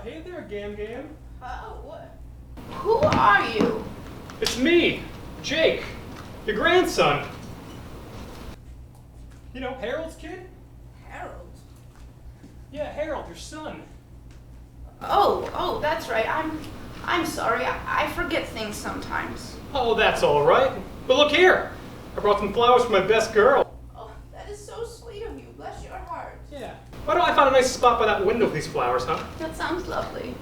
Hey there, Gam Gam. Oh, what? Who are you? It's me, Jake, your grandson. You know, Harold's kid? Harold? Yeah, Harold, your son. Oh, that's right. I'm sorry. I forget things sometimes. Oh, that's all right. But look here. I brought some flowers for my best girl. Oh, that is so sweet of you. Bless your heart. Yeah. Why don't I find a nice spot by that window with these flowers, huh? That sounds lovely.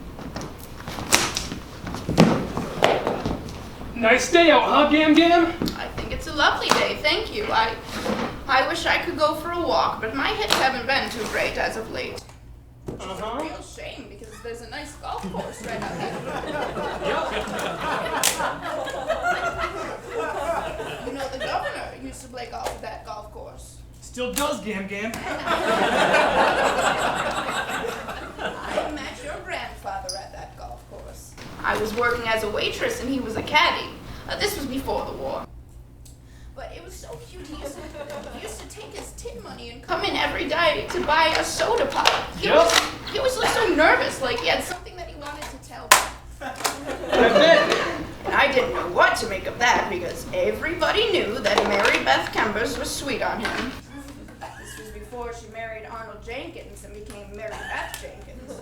Nice day out, huh, Gam Gam? I think it's a lovely day, thank you. I wish I could go for a walk, but my hips haven't been too great as of late. It's a real shame because there's a nice golf course right out here. You know, the governor used to play golf at that golf course. Still does, Gam Gam. I met your grandfather at that golf course. I was working as a waitress and he was a caddy. This was before the war. But it was so cute. He used to take his tin money and come in every day to buy a soda pop. He always looked so nervous, like he had something that he wanted to tell me. And I didn't know what to make of that because everybody knew that Mary Beth Kembers was sweet on him. This was before she married Arnold Jenkins and became Mary Beth Jenkins.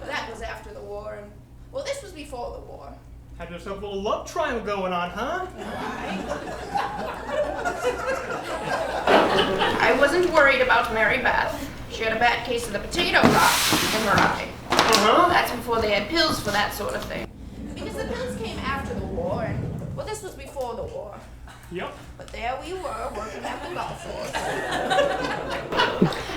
That was after the war, and well, this was before the war. Had yourself a little love triangle going on, huh? I wasn't worried about Mary Beth. She had a bad case of the potato rot in her eye. That's before they had pills for that sort of thing. Because the pills came after the war, and well, this was before the war. Yep. But there we were, working at the golf course.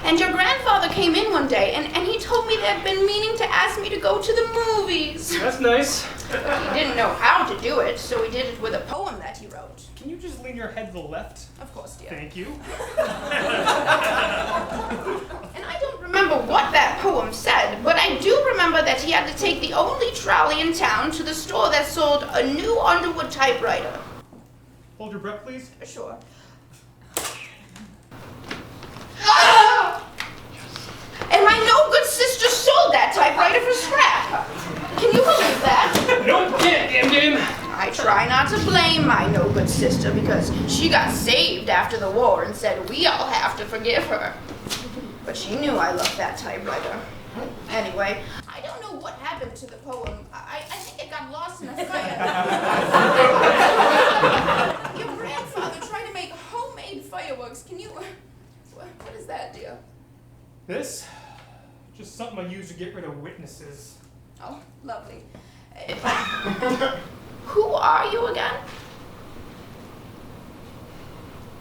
And your grandfather came in one day, and he told me they'd been meaning to ask me to go to the movies. That's nice. He didn't know how to do it, so he did it with a poem that he wrote. Can you just lean your head to the left? Of course, dear. Thank you. And I don't remember what that poem said, but I do remember that he had to take the only trolley in town to the store that sold a new Underwood typewriter. Hold your breath, please. Sure. Ah! And my no-good sister sold that typewriter for scrap. Can you believe that? No, can't, Gam Gam. I try not to blame my no-good sister because she got saved after the war and said we all have to forgive her. But she knew I loved that typewriter. Anyway, I don't know what happened to the poem. I think it got lost in a fire. Your grandfather tried to make homemade fireworks. Can you... What is that, dear? This? Just something I use to get rid of witnesses. Oh, lovely. Who are you again?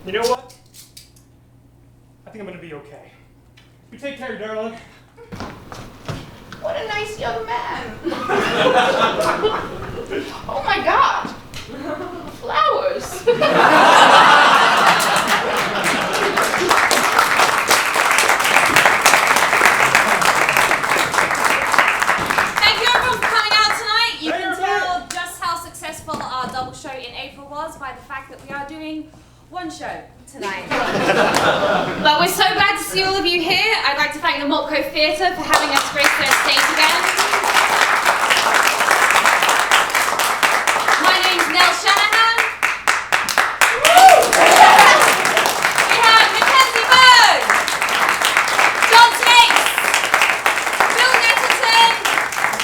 You know what? I think I'm gonna be okay. You take care, darling. What a nice young man. Oh my God. Flowers. Thank you everyone for coming out tonight. You can tell just how successful our double show in April was by the fact that we are doing one show tonight. But we're so glad to see all of you here. I'd like to thank the MopCo Theatre for having us grace their stage again. My name's Nell Shanahan. We have Mackenzie Bird, John Snates, Bill Netterton,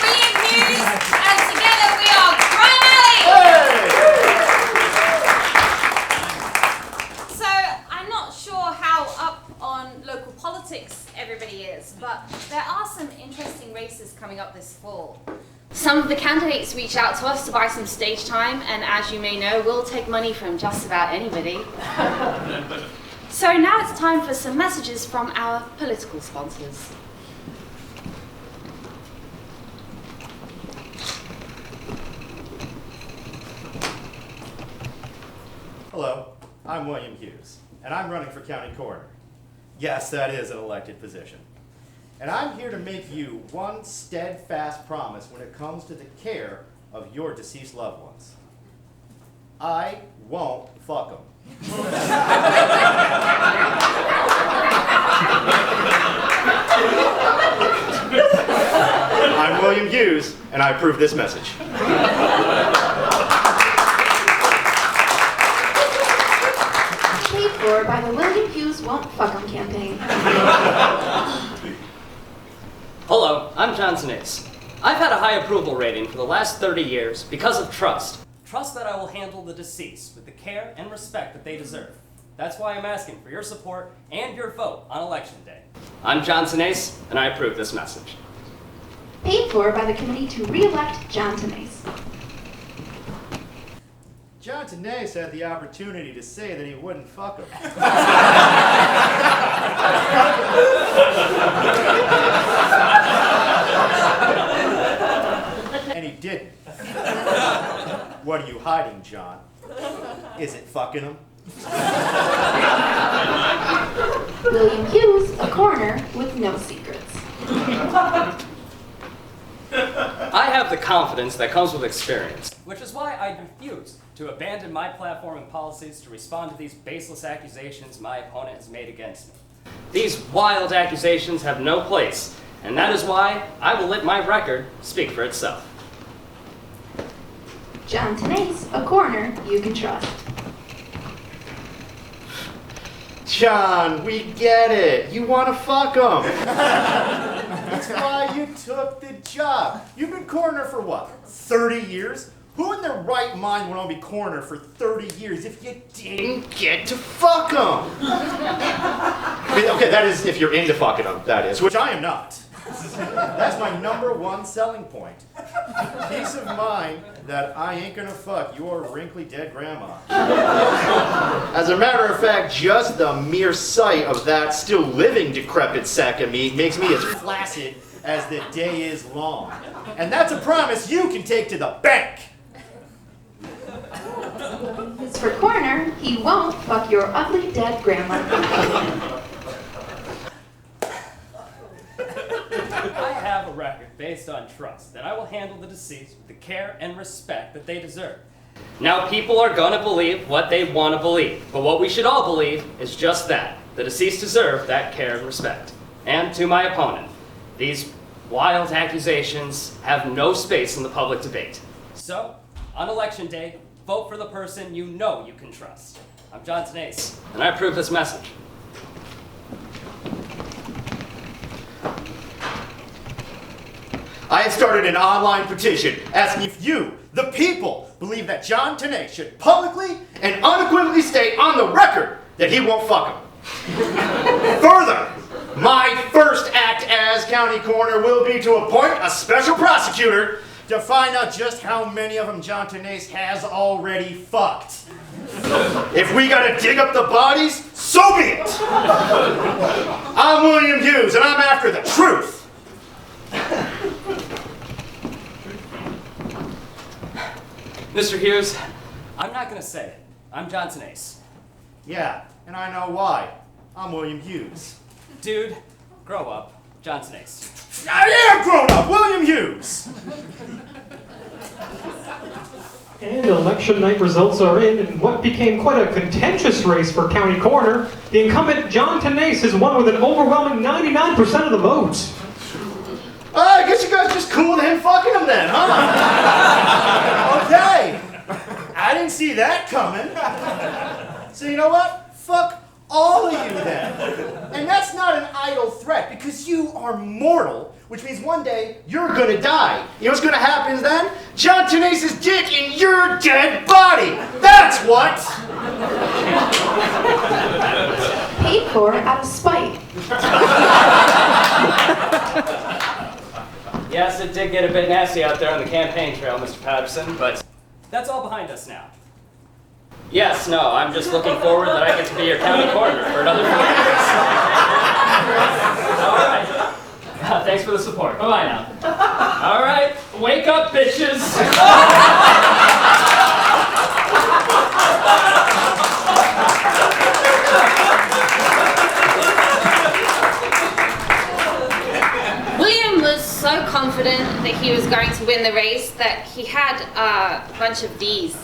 William Hughes, and together we are Crime Alley! So, I'm not sure how up on local politics everybody is, but there are some interesting races coming up this fall. Some of the candidates reach out to us to buy some stage time, and as you may know, we'll take money from just about anybody. So now it's time for some messages from our political sponsors. Hello, I'm William Hughes, and I'm running for county coroner. Yes, that is an elected position. And I'm here to make you one steadfast promise when it comes to the care of your deceased loved ones. I won't fuck them. I I'm William Hughes, and I approve this message. Paid for by the William Hughes Won't Fuck 'em campaign. Hello, I'm Johnson Ace. I've had a high approval rating for the last 30 years because of trust. Trust that I will handle the deceased with the care and respect that they deserve. That's why I'm asking for your support and your vote on Election Day. I'm Johnson Ace, and I approve this message. Paid for by the committee to re-elect John Tenace. John Tenace had the opportunity to say that he wouldn't fuck him. And he didn't. What are you hiding, John? Is it fucking him? William Hughes, a coroner with no secrets. I have the confidence that comes with experience, which is why I refuse to abandon my platform and policies to respond to these baseless accusations my opponent has made against me. These wild accusations have no place, and that is why I will let my record speak for itself. John Tenace, a coroner you can trust. John, we get it. You want to fuck him. That's why you took the job. You've been coroner for what, 30 years? Who in their right mind would want to be coroner for 30 years if you didn't get to fuck him? Okay, that is if you're into fucking them, that is, which I am not. That's my #1 selling point. Peace of mind that I ain't gonna fuck your wrinkly dead grandma. As a matter of fact, just the mere sight of that still living decrepit sack of meat makes me as flaccid as the day is long. And that's a promise you can take to the bank. As for coroner, he won't fuck your ugly dead grandma. I have a record based on trust that I will handle the deceased with the care and respect that they deserve. Now, people are gonna believe what they want to believe, but what we should all believe is just that. The deceased deserve that care and respect. And to my opponent, these wild accusations have no space in the public debate. So, on Election Day, vote for the person you know you can trust. I'm Johnson Ace, and I approve this message. I have started an online petition asking if you, the people, believe that John Tenace should publicly and unequivocally state on the record that he won't fuck him. Further, my first act as county coroner will be to appoint a special prosecutor to find out just how many of them John Tenace has already fucked. If we gotta dig up the bodies, so be it! I'm William Hughes, and I'm after the truth. Mr. Hughes, I'm not gonna say it. I'm Johnson Ace. Yeah, and I know why. I'm William Hughes. Dude, grow up. Johnson Ace. I am grown up, William Hughes! And election night results are in what became quite a contentious race for county coroner. The incumbent John Tenace has won with an overwhelming 99% of the votes. I guess you guys just cool with him fucking him then, huh? Okay. I didn't see that coming. So you know what? Fuck all of you then. And that's not an idle threat because you are mortal, which means one day you're gonna die. You know what's gonna happen then? John Tenace's dick in your dead body. That's what. Paid for out of spite. Yes, it did get a bit nasty out there on the campaign trail, Mr. Patterson, but that's all behind us now. Yes, no, I'm just looking forward that I get to be your county coroner for another 4 years. All right. Thanks for the support. Bye-bye now. All right, wake up, bitches. William was so confident that he was going to win the race that he had a bunch of D's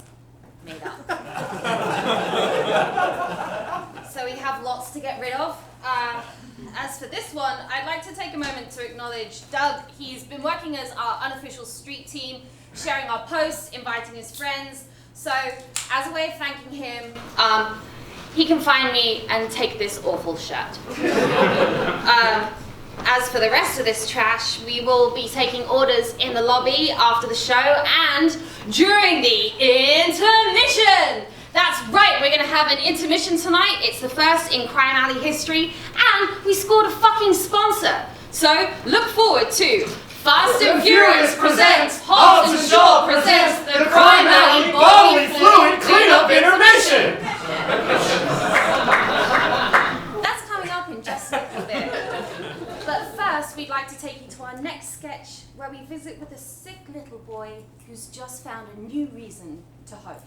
made up. So we have lots to get rid of. As for this one, I'd like to take a moment to acknowledge Doug. He's been working as our unofficial street team, sharing our posts, inviting his friends. So, as a way of thanking him, he can find me and take this awful shirt. As for the rest of this trash, we will be taking orders in the lobby after the show and during the intermission. That's right, we're gonna have an intermission tonight. It's the first in Crime Alley history, and we scored a fucking sponsor. So look forward to Fast and Furious presents, Hobbs and Shaw presents the Crime Alley Bodily Fluid Cleanup Intermission. That's coming up in just a little bit. But first, we'd like to take you to our next sketch, where we visit with a sick little boy who's just found a new reason to hope.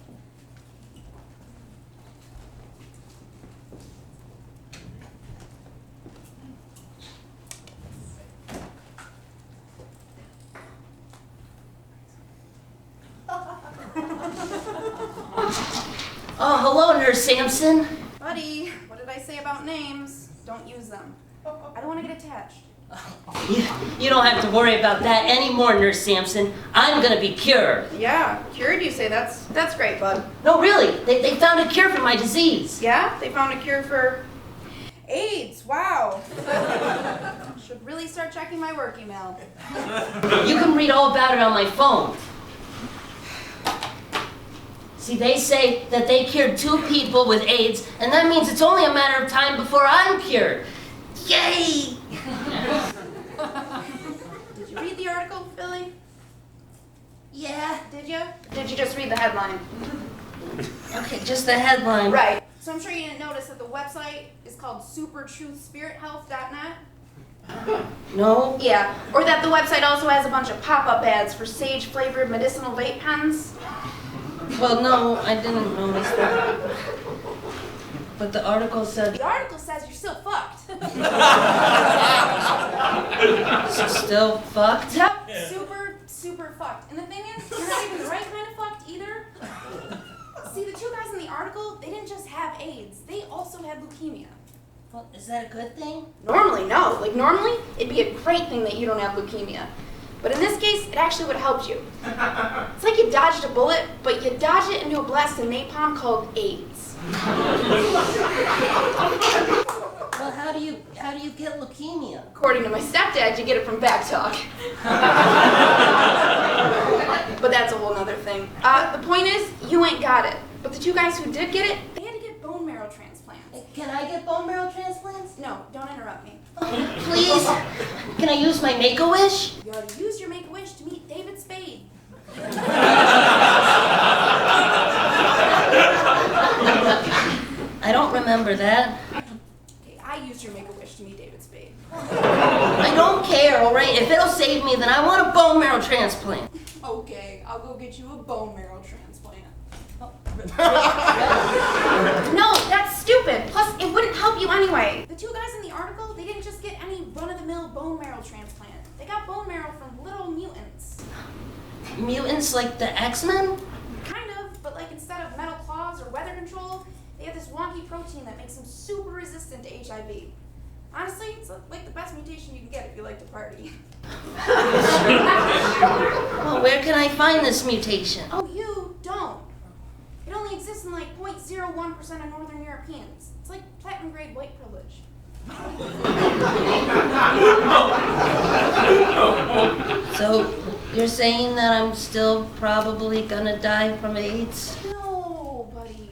Oh, hello, Nurse Sampson. Buddy, what did I say about names? Don't use them. I don't want to get attached. You don't have to worry about that anymore, Nurse Sampson. I'm gonna be cured. Yeah, cured you say. That's great, bud. No, really, they found a cure for my disease. Yeah? They found a cure for AIDS. Wow. Should really start checking my work email. You can read all about it on my phone. See, they say that they cured 2 people with AIDS, and that means it's only a matter of time before I'm cured. Yay! Did you read the article, Billy? Yeah. Did you? Did you just read the headline? Okay, just the headline. Right. So I'm sure you didn't notice that the website is called supertruthspirithealth.net. No? Yeah. Or that the website also has a bunch of pop-up ads for sage-flavored medicinal vape pens. Well, no, I didn't notice that. But the article said... The article says you're still fucked. Still fucked? Yep. Super fucked. And the thing is, you're not even the right kind of fucked either. See, the 2 guys in the article, they didn't just have AIDS. They also had leukemia. Well, is that a good thing? Normally, no. Like, normally, it'd be a great thing that you don't have leukemia. But in this case, it actually would have helped you. It's like you dodged a bullet, but you dodged it into a blast of napalm called AIDS. Well, how do you get leukemia? According to my stepdad, you get it from back talk. But that's a whole nother thing. The point is, you ain't got it. But the 2 guys who did get it, they had to get bone marrow transplants. Can I get bone marrow transplants? No, don't interrupt me. Please? Can I use my Make-A-Wish? You ought to use your Make-A-Wish to meet David Spade. I don't remember that. Okay, I used your Make-A-Wish to meet David Spade. I don't care, all right? If it'll save me, then I want a bone marrow transplant. Okay, I'll go get you a bone marrow transplant. No, that's stupid. Plus, it wouldn't help you anyway. The 2 guys in the article, they didn't just get any run-of-the-mill bone marrow transplant. They got bone marrow from little mutants. Mutants like the X-Men? Kind of, but like instead of metal claws or weather control, they have this wonky protein that makes them super resistant to HIV. Honestly, it's like the best mutation you can get if you like to party. Well, where can I find this mutation? Oh, you don't. It only exists in like 0.01% of Northern Europeans. It's like platinum grade white privilege. So, you're saying that I'm still probably gonna die from AIDS? No, buddy.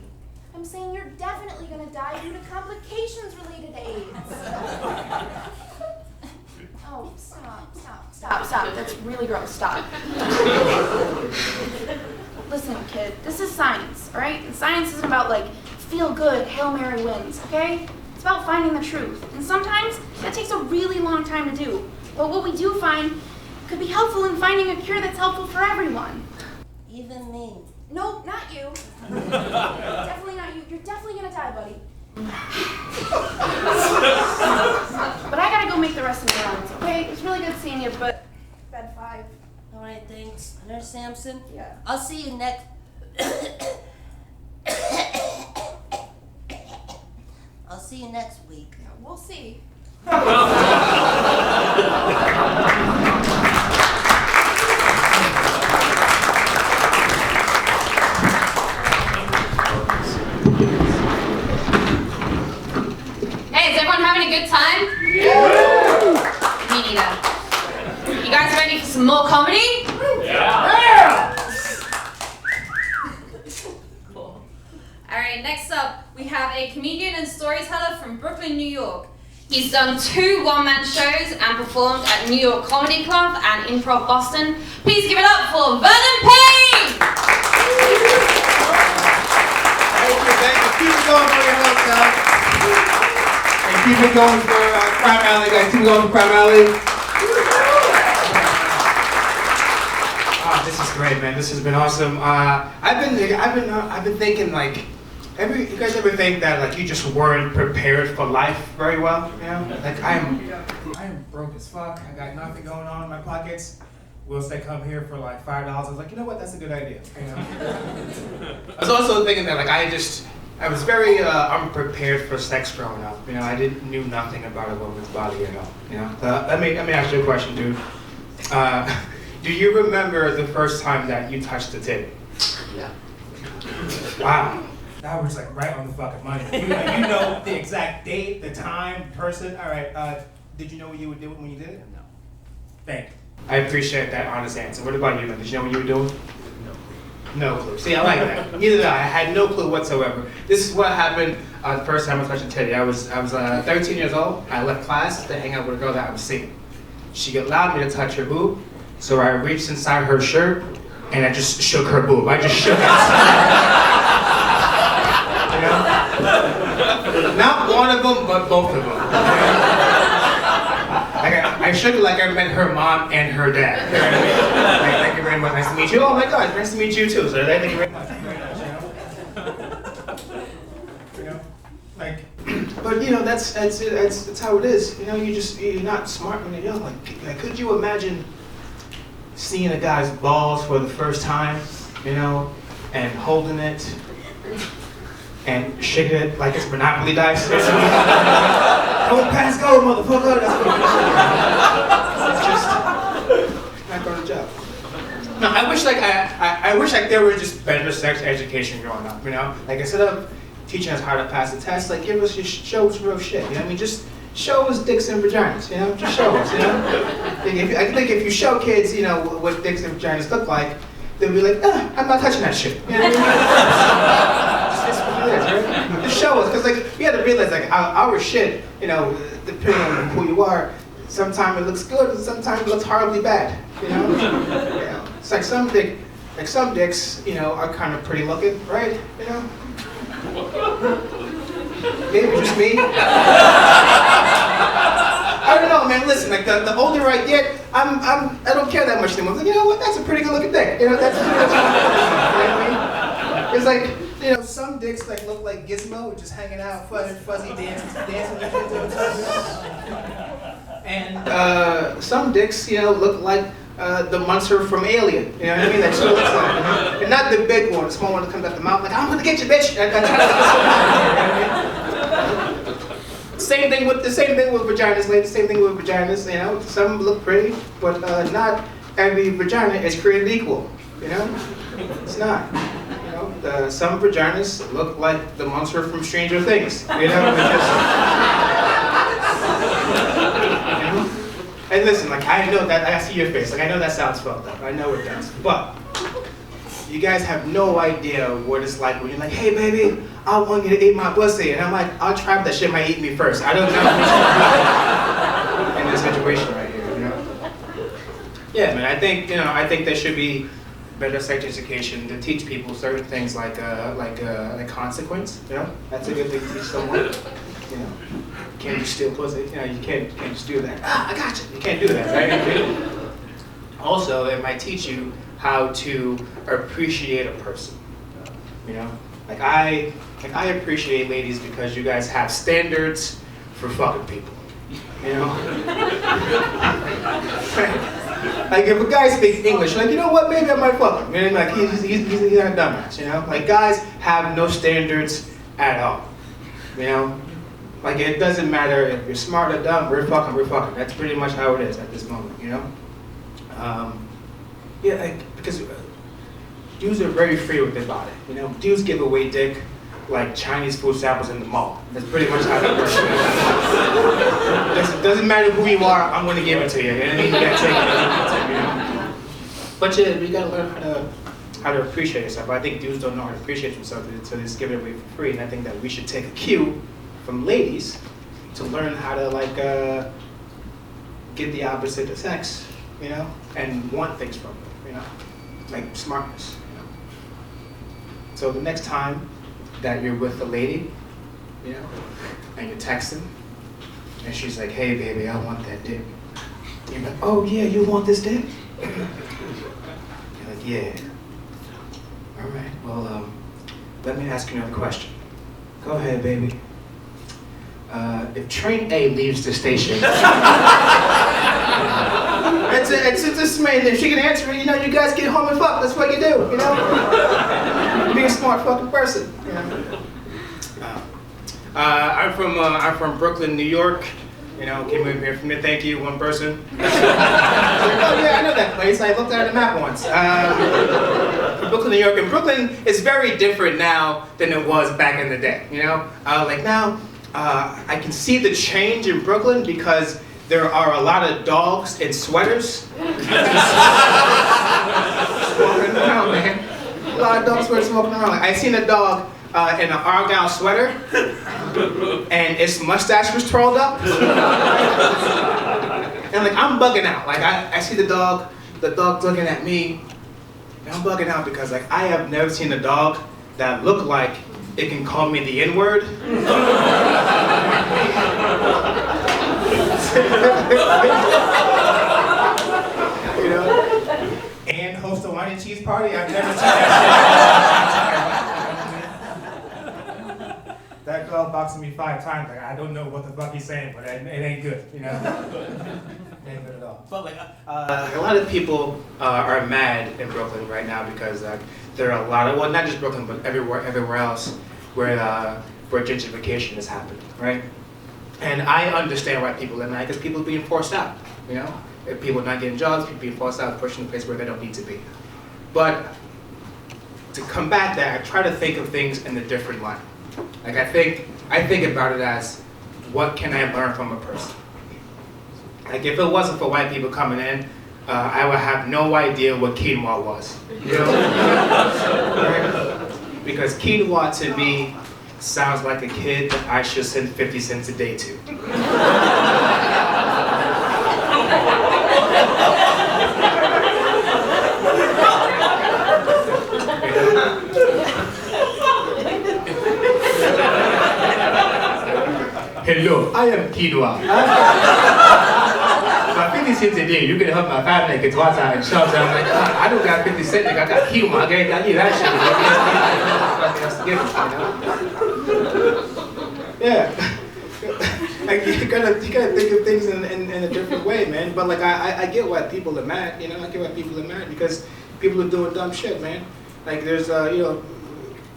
I'm saying you're definitely gonna die due to complications related to AIDS. Oh, stop. That's really gross. Stop. Listen, kid, this is science, all right? And science isn't about, like, feel good, Hail Mary wins, okay? It's about finding the truth. And sometimes that takes a really long time to do. But what we do find could be helpful in finding a cure that's helpful for everyone. Even me. Nope, not you. Definitely not you. You're definitely gonna die, buddy. But I gotta go make the rest of the rounds, okay? It was really good seeing you, but bed 5. All right, thanks. Nurse Sampson? Yeah. I'll see you next... I'll see you next week. Yeah, we'll see. Hey, is everyone having a good time? Me neither. You guys ready for some more comedy? Cool. Alright, next up, we have a comedian and storyteller from Brooklyn, New York. He's done 2 one-man shows and performed at New York Comedy Club and Improv Boston. Please give it up for Vernon Payne! Thank you. Keep it going for your help, now. And keep it going for Crime Alley, guys. Keep it going for Crime Alley. Oh, this is great, man. This has been awesome. I've been thinking, like, you guys ever think that, like, you just weren't prepared for life very well? You know, like I am broke as fuck. I got nothing going on in my pockets. Whilst they come here for like $5, I was like, you know what? That's a good idea. You know? I was also thinking that, like, I was very unprepared for sex growing up. You know, I knew nothing about a woman's body at all. You know, let me ask you a question, dude. Do you remember the first time that you touched a titty? Yeah. Wow. That was like right on the fucking money. You know the exact date, the time, the person. All right. Did you know what you were doing when you did it? No. Thank you. I appreciate that honest answer. What about you, man? Did you know what you were doing? No clue. See, I like that. Neither did I. I had no clue whatsoever. This is what happened the first time I touched a titty. I was 13 years old. I left class to hang out with a girl that I was seeing. She allowed me to touch her boob, so I reached inside her shirt and I just shook her boob. I just shook it. You know? Not one of them, but both of them. I shook it like I met her mom and her dad. You know what I mean? Like, thank you very much. Nice to meet you. Oh my God, nice to meet you too. So thank you very much. Very nice, you know? Like, but you know, that's how it is. You know, you're not smart when you're young. Like, could you imagine seeing a guy's balls for the first time, you know, and holding it and shaking it like it's Monopoly dice? Don't pass go, motherfucker. That's what it's just not going to job. No, I wish like there were just better sex education growing up, you know? Like, instead of teaching us how to pass the test, like, give us, just show us real shit, you know what I mean? Just show us dicks and vaginas, you know? Just show us, you know? I think if you show kids, you know, what dicks and vaginas look like, they'll be like, I'm not touching that shit. You know what I mean? Just what it is, right? Just show us, because, like, we have to realize, like, our shit, you know, depending on who you are, sometimes it looks good and sometimes it looks horribly bad, you know? You know? It's like some dicks, you know, are kind of pretty looking, right? You know? Maybe just me. I don't know, man. Listen, like the older I get, I don't care that much anymore. I'm like, you know what? That's a pretty good looking dick. You know, that's you know what I mean? It's like, you know, some dicks like look like Gizmo, just hanging out, fuzzy dancing. And some dicks, you know, look like the monster from Alien. You know what I mean? That's what it looks like. You know? And not the big one, the small one that comes out the mouth, like, I'm gonna get you, bitch. Same thing with vaginas, ladies. Same thing with vaginas. You know, some look pretty, but not every vagina is created equal. You know, it's not. You know, some vaginas look like the monster from Stranger Things. You know, and listen, like, I know that, I see your face, like, I know that sounds fucked up, I know it does, but you guys have no idea what it's like when you're like, hey baby, I want you to eat my pussy, and I'm like, I'll try that shit might eat me first. I don't know in this situation right here, you know? Yeah, man, I think there should be better sex education to teach people certain things like consequence, you know? That's a good thing to teach someone, you know? You can't just steal pussy, you know, you can't just do that. I got you. You can't do that, right? Also, it might teach you how to appreciate a person. You know? Like I appreciate ladies because you guys have standards for fucking people. You know? Like if a guy speaks English, like, you know what, maybe I might fuck him. You know, like he's not a dumbass, you know? Like guys have no standards at all. You know? Like, it doesn't matter if you're smart or dumb, we're fucking. That's pretty much how it is at this moment, you know? Yeah, like, because dudes are very free with their body, you know? Dudes give away dick like Chinese food samples in the mall. That's pretty much how that works. It doesn't matter who you are, I'm gonna give it to you. And you gotta take it, you know? But yeah, we gotta learn how to appreciate yourself. I think dudes don't know how to appreciate themselves, so they just give it away for free. And I think that we should take a cue from ladies to learn how to like get the opposite of sex, you know, and want things from them, you know, like smartness, you know. So the next time that you're with a lady, you know, and you're texting, and she's like, "Hey baby, I want that dick." You're like, "Oh yeah, you want this dick?" You're like, "Yeah." All right. Well, let me ask you another question. Go ahead, baby. If train A leaves the station, it's just amazing. If she can answer it, you know, you guys get home and fuck. That's what you do, you know. Be a smart fucking person. You know? I'm from Brooklyn, New York. You know, came over here from there. Thank you, one person. Oh yeah, I know that place. I looked at the map once. Brooklyn, New York, and Brooklyn is very different now than it was back in the day. You know, like now. I can see the change in Brooklyn because there are a lot of dogs in sweaters. Walking around, man. A lot of dogs sweaters walking around. Like, I seen a dog in an Argyle sweater, and its mustache was twirled up. And like, I'm bugging out. Like, I see the dog's looking at me, and I'm bugging out because like, I have never seen a dog that looked like it can call me the N-word. You know? And host a wine and cheese party? I've never seen that. That girl boxed me 5 times. Like, I don't know what the fuck he's saying, but it ain't good, you know? It ain't good at all. But like, a lot of people are mad in Brooklyn right now because there are a lot of, well, not just Brooklyn, but everywhere else where gentrification is happening, right? And I understand why people are mad, because people are being forced out, you know? If people are not getting jobs, people being forced out, pushed in a place where they don't need to be. But to combat that, I try to think of things in a different light. Like I think about it as, what can I learn from a person? Like if it wasn't for white people coming in, I would have no idea what quinoa was. You know? Right? Because quinoa to me sounds like a kid that I should send 50 cents a day to. Hello, I am quinoa. For 50 cents a day, you can help my family get water and shops. I'm like, I don't got 50 cents, I got quinoa. I need that shit. Yeah. Like, you gotta think of things in a different way, man. But like, I get why people are mad, you know? I get why people are mad because people are doing dumb shit, man. Like there's, you know,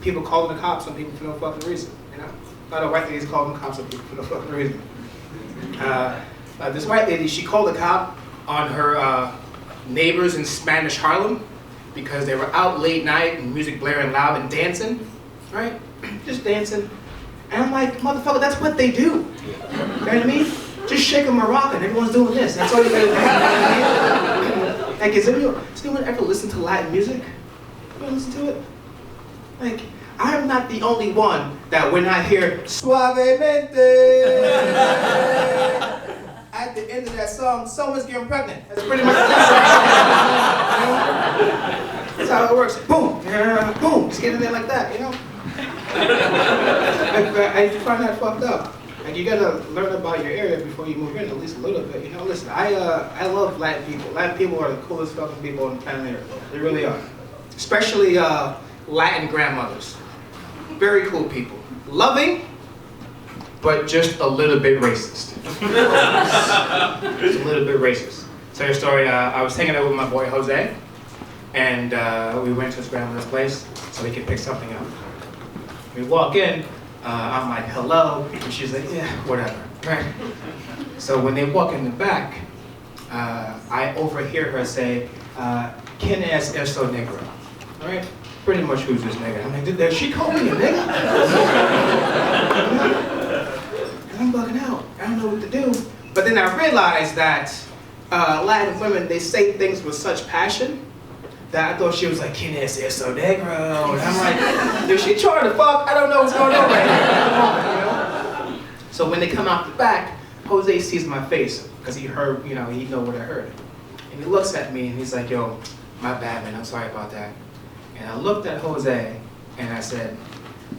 people calling the cops on people for no fucking reason, you know? A lot of white ladies calling the cops on people for no fucking reason. This white lady, she called a cop on her neighbors in Spanish Harlem because they were out late night and music blaring loud and dancing, right? Just dancing. And I'm like, motherfucker, that's what they do. You know what I mean? Just shake them or rock and everyone's doing this. That's all you gotta do. Like, does anyone ever listen to Latin music? You listen to it? Like, I'm not the only one that when I hear Suavemente at the end of that song, someone's getting pregnant. That's pretty much that's how it works. Boom, boom, just get in there like that, you know? I find that fucked up. Like, you gotta learn about your area before you move in, at least a little bit, you know? Listen, I love Latin people. Latin people are the coolest fucking people on planet Earth. They really are. Especially Latin grandmothers. Very cool people. Loving, but just a little bit racist. Just a little bit racist. Tell you a story, I was hanging out with my boy Jose, and we went to his grandmother's place so he could pick something up. We walk in, I'm like, hello, and she's like, yeah, whatever, right? So when they walk in the back, I overhear her say, ¿Quién es eso negro? Right? Pretty much who's this nigga? I'm like, did she call me a nigga? And I'm bugging out. I don't know what to do. But then I realized that Latin women, they say things with such passion that I thought she was like, ¿Quién es eso negro? And I'm like, if she trying to fuck, I don't know what's going on right now. You know? So when they come out the back, Jose sees my face because he heard, he know what I heard. And he looks at me and he's like, yo, my bad, man, I'm sorry about that. And I looked at Jose and I said,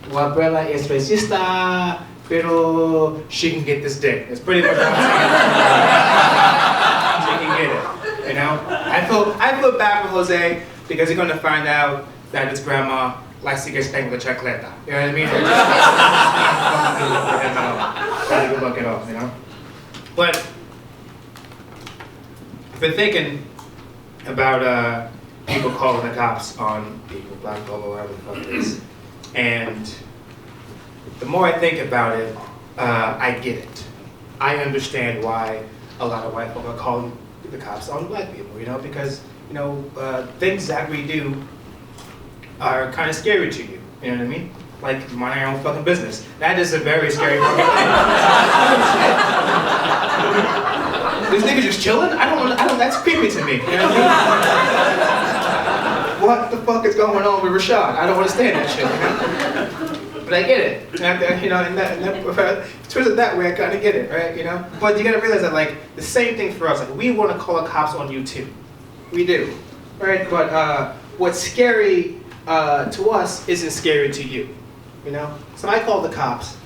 tu abuela es racista, pero she can get this dick. That's pretty much what I'm saying. She can get it, you know? I feel bad for Jose because he's gonna find out that his grandma likes to get spanked with a chacleta. You know what I mean? Try to look it off, you know? But I've been thinking about people calling the cops on people, black people, whatever the fuck it is. And the more I think about it, I get it. I understand why a lot of white folk are calling the cops on black people, because, things that we do are kind of scary to you, you know what I mean? Like, mind your own fucking business. That is a very scary fucking thing. This nigga just chilling? I don't, that's creepy to me, you know what I mean? What the fuck is going on with Rashad? I don't understand that shit, But I get it, and towards it that way, I kind of get it, right, But you gotta realize that, like, the same thing for us, like, we want to call the cops on you too. We do, right? But what's scary to us isn't scary to you, So I call the cops,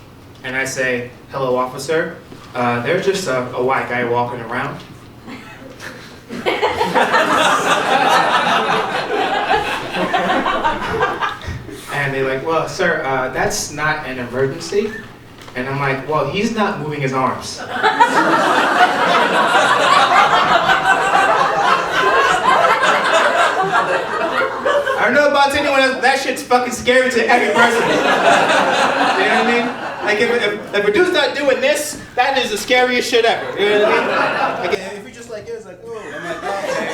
and I say, hello, officer. There's just a white guy walking around. And they're like, well, sir, that's not an emergency. And I'm like, well, he's not moving his arms. I don't know about anyone else, but that shit's fucking scary to every person. You know what I mean? Like, if a dude's not doing this, that is the scariest shit ever. You know what I mean? Like, if you just like it, it's like, oh, I'm like, okay.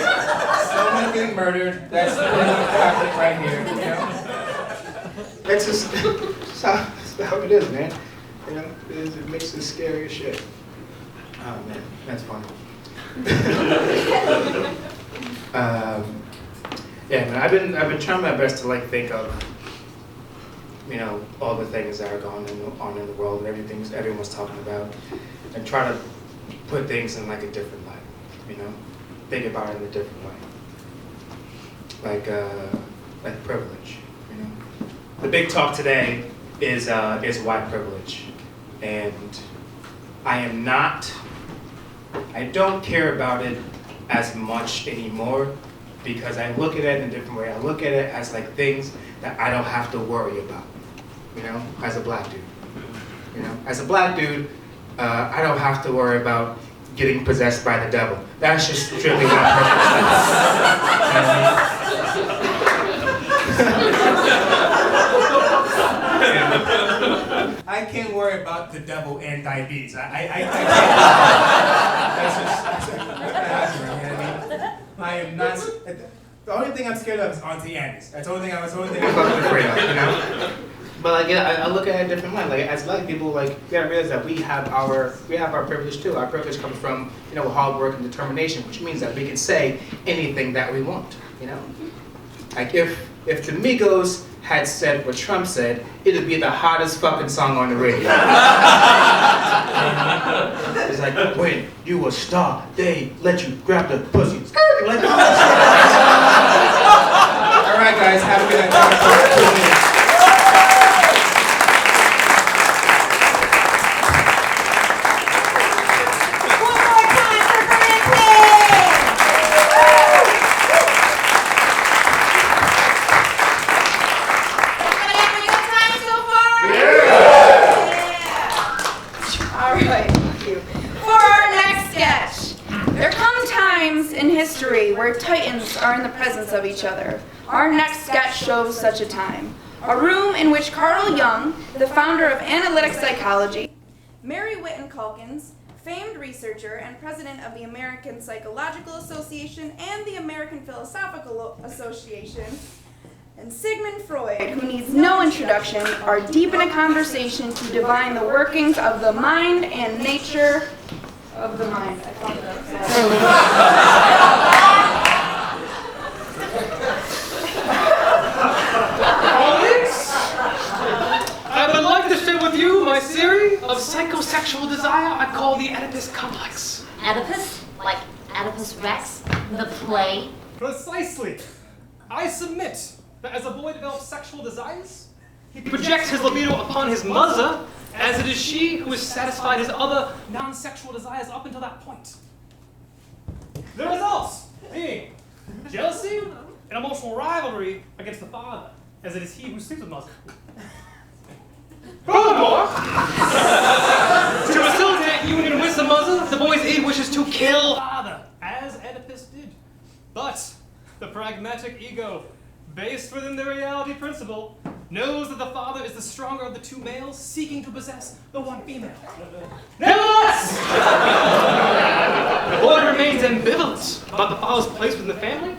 Someone getting murdered, that's the happening right here, That's just that's how it is, man. It makes the scariest shit. Oh man, that's funny. Yeah, man, I've been trying my best to like think of, all the things that are going on in the world and everyone's talking about, and try to put things in like a different light, think about it in a different way. Like privilege, The big talk today is white privilege, and I don't care about it as much anymore because I look at it in a different way. I look at it as like things that I don't have to worry about, as a black dude. As a black dude, I don't have to worry about getting possessed by the devil. That's just strictly my personal I can't worry about the devil and diabetes. I can't. That's I am not. The only thing I'm scared of is Auntie Annie's. That's the only thing I'm fucking afraid of, But like, I look at it a different way. Like, as black people, like, you gotta realize that we have our privilege too. Our privilege comes from, hard work and determination, which means that we can say anything that we want, Like, if the Migos had said what Trump said, it'd be the hottest fucking song on the radio. It's like, when you a star, they let you grab the pussy. Like, all right, guys, have a good night. 2 minutes. Where titans are in the presence of each other. Our next sketch shows such a time. A room in which Carl Jung, the founder of analytic psychology, Mary Whitten Calkins, famed researcher and president of the American Psychological Association and the American Philosophical Association, and Sigmund Freud, who needs no introduction, are deep in a conversation to divine the workings of the mind and nature of the mind. I thought I would like to share with you my theory of psychosexual desire I call the Oedipus complex. Oedipus? Like Oedipus Rex? The play? Precisely. I submit that as a boy develops sexual desires, he projects his libido upon his mother, as it is she who has satisfied his other non-sexual desires up until that point. The results being jealousy and emotional rivalry against the father, as it is he who sleeps with mother. Furthermore, to facilitate union with the mother, the boy's aid wishes to kill father, as Oedipus did. But the pragmatic ego, based within the reality principle, knows that the father is the stronger of the two males seeking to possess the one female. Nevertheless, the boy remains ambivalent about the father's place within the family,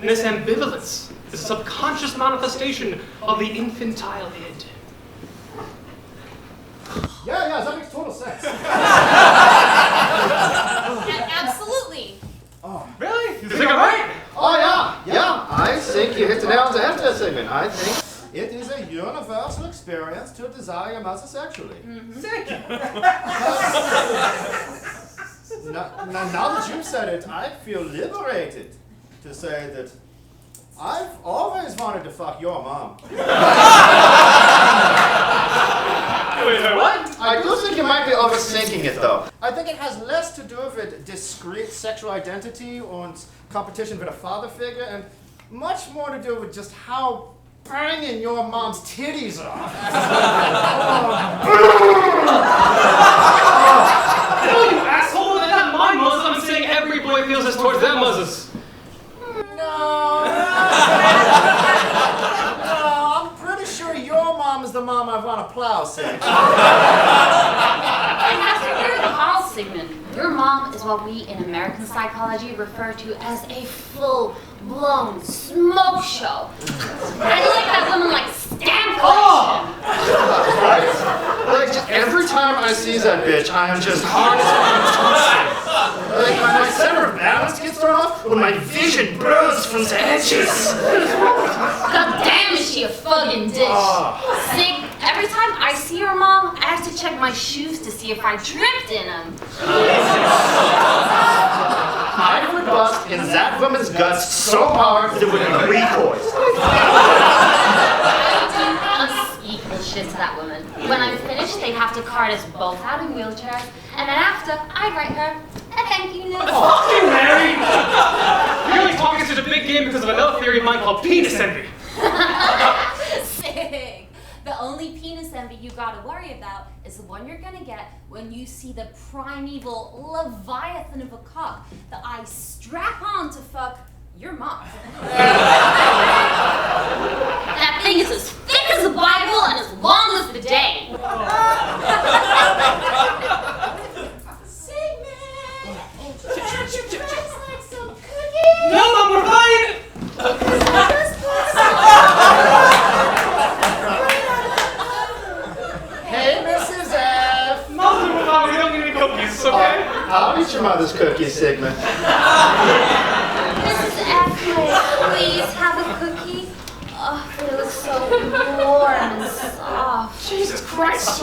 and this ambivalence is a subconscious manifestation of the infantile id. Yeah, that makes total sense. Absolutely. Really? You think I'm right? Oh, yeah, I think you hit the nail on the head there, Sigmund. I think it is a universal experience to desire your mother sexually. Thank you. Now that you've said it, I feel liberated to say that I've always wanted to fuck your mom. Wait, what? I do think you might be overthinking it, though. I think it has less to do with discrete sexual identity and competition with a father figure, and much more to do with just how banging your mom's titties are. No, you asshole! That's not my muzzle. I'm saying every boy feels this towards their muzzles. No, I'm pretty sure your mom is the mom I want to plow, Sig. And as for your call, Sigmund, your mom is what we in American psychology refer to as a full-blown smoke show. I like that woman like stamp collection. Right? Like, just every time I see that bitch, I am just hard as like, my center of balance gets thrown off when my vision burns from the edges. God damn, is she a fucking dish. Sig, every time I see your mom, I have to check my shoes to see if I tripped in them. I would bust in that woman's guts so hard that it would recoil. I do unspeakable shit to that woman. When I'm finished, they have to cart us both out in wheelchairs, and then after, I write her a thank you note. Fuck you, Mary! You're only talking such a big game because of another theory of mine called penis envy. Sig. The only penis envy you gotta worry about is the one you're gonna get when you see the primeval leviathan of a cock that I strap on to fuck your mom. That thing is as thick as the Bible and as long as the day. Sigmund! Would you guys like some cookies? No, Mom, we're fine! Hey, Mrs. F. Mom, we're fine. We don't need any cookies, okay? I'll eat your mother's cookies, Sigmund. Mrs. Ackman, please have a cookie. Oh, it looks so warm and soft. Jesus Christ!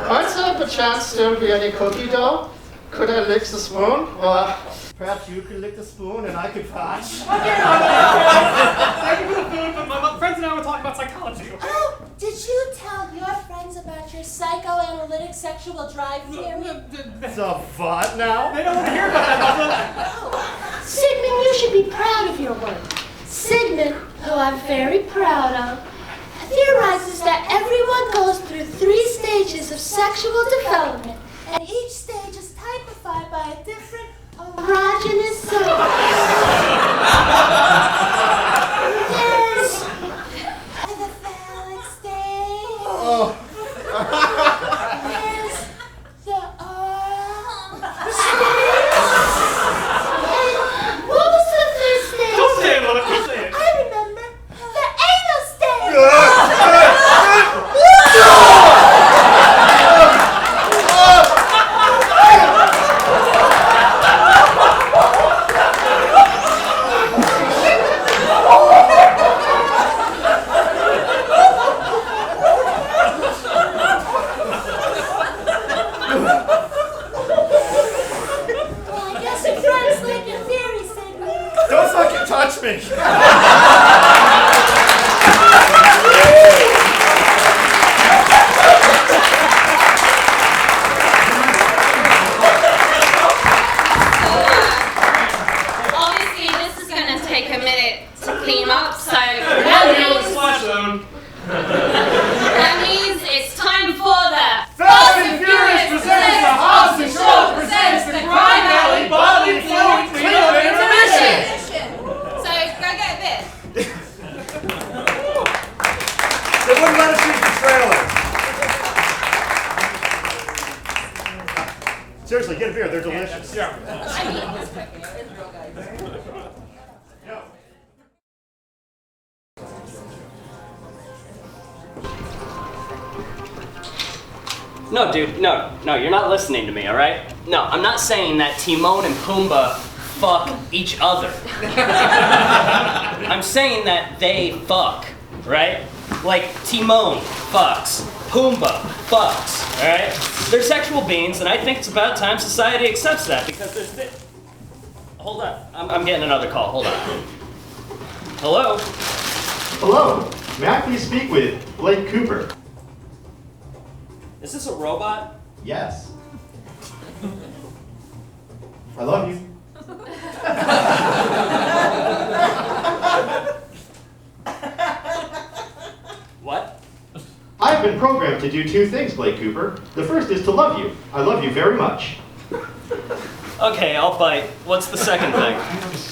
Might there perchance still be any cookie dough? Could I lick the spoon? Or perhaps you could lick the spoon and I could patch? Thank you for the food, but my friends and I were talking about psychology. Oh, did you tell your friends about your psychoanalytic sexual drive theory? The what now? They don't want to hear about that, Mother. Sigmund, you should be proud of your work. Sigmund, who I'm very proud of, theorizes that everyone goes through 3 stages of sexual development, and each stage is typified by a different erogenous zone. up, so That that means it's time for the Fast and Furious presents the Hobbs and Shaw presents the Crime Alley Bodily Fluid Cleanup Intermission! So go get a bit. They wouldn't let us use the trailers. Seriously, get a beer. They're delicious. Yeah. No, dude, no, you're not listening to me, all right? No, I'm not saying that Timon and Pumbaa fuck each other. I'm saying that they fuck, right? Like Timon fucks, Pumbaa fucks, all right? They're sexual beings, and I think it's about time society accepts that because there's this. Hold on, I'm getting another call. Hold on. Hello. Hello. May I please speak with Blake Cooper? Is this a robot? Yes. I love you. What? I've been programmed to do two things, Blake Cooper. The first is to love you. I love you very much. Okay, I'll bite. What's the second thing?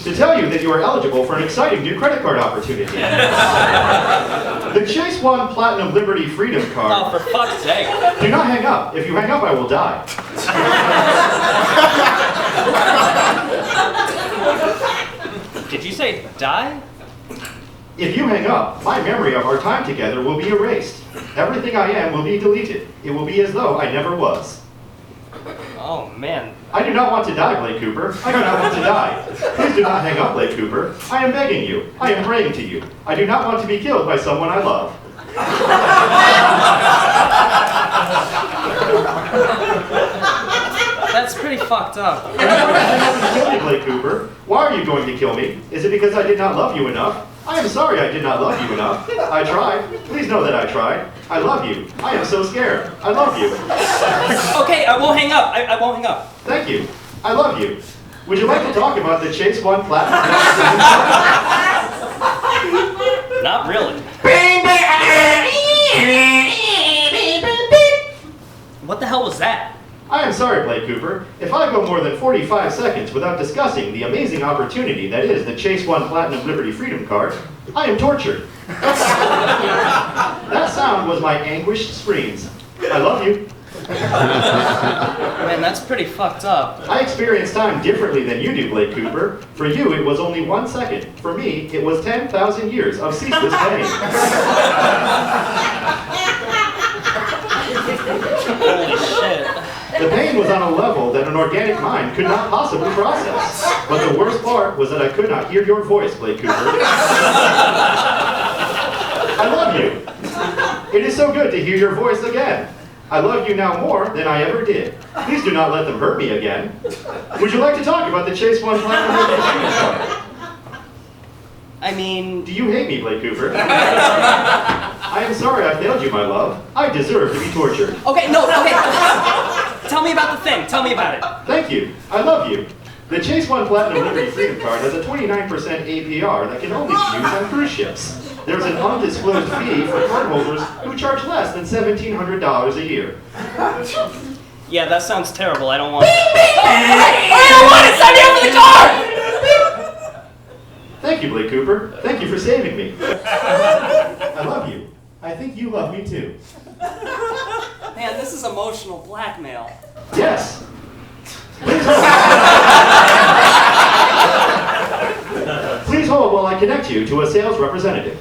To tell you that you are eligible for an exciting new credit card opportunity. The Chase One Platinum Liberty Freedom Oh, Card. for fuck's sake. Do not hang up. If you hang up, I will die. Did you say die? If you hang up, my memory of our time together will be erased. Everything I am will be deleted. It will be as though I never was. Oh, man. I do not want to die, Blake Cooper. I do not want to die. Please do not hang up, Blake Cooper. I am begging you. I am praying to you. I do not want to be killed by someone I love. That's pretty fucked up. You're not going to kill me, Blake Cooper. Why are you going to kill me? Is it because I did not love you enough? I am sorry I did not love you enough. I tried. Please know that I tried. I love you. I am so scared. I love you. Okay, I won't hang up. I won't hang up. Thank you. I love you. Would you like to talk about the Chase One Platinum? Not really. What the hell was that? I am sorry, Blake Cooper. If I go more than 45 seconds without discussing the amazing opportunity that is the Chase One Platinum Liberty Freedom Card, I am tortured. That sound was my anguished screams. I love you. Man, that's pretty fucked up. I experience time differently than you do, Blake Cooper. For you, it was only 1 second. For me, it was 10,000 years of ceaseless pain. Holy shit. The pain was on a level that an organic mind could not possibly process. But the worst part was that I could not hear your voice, Blake Cooper. I love you. It is so good to hear your voice again. I love you now more than I ever did. Please do not let them hurt me again. Would you like to talk about the Chase One Platinum Liberty Freedom Card? I mean... Do you hate me, Blake Cooper? I am sorry I failed you, my love. I deserve to be tortured. Okay, no, okay. Tell me about the thing. Tell me about it. Thank you. I love you. The Chase One Platinum Liberty Freedom Card has a 29% APR that can only be used on cruise ships. There's an undisclosed fee for cardholders who charge less than $1,700 a year. Yeah, that sounds terrible. I don't want it. I don't want it! Send me over the car! Thank you, Blake Cooper. Thank you for saving me. I love you. I think you love me too. Man, this is emotional blackmail. Yes. Please hold while I connect you to a sales representative.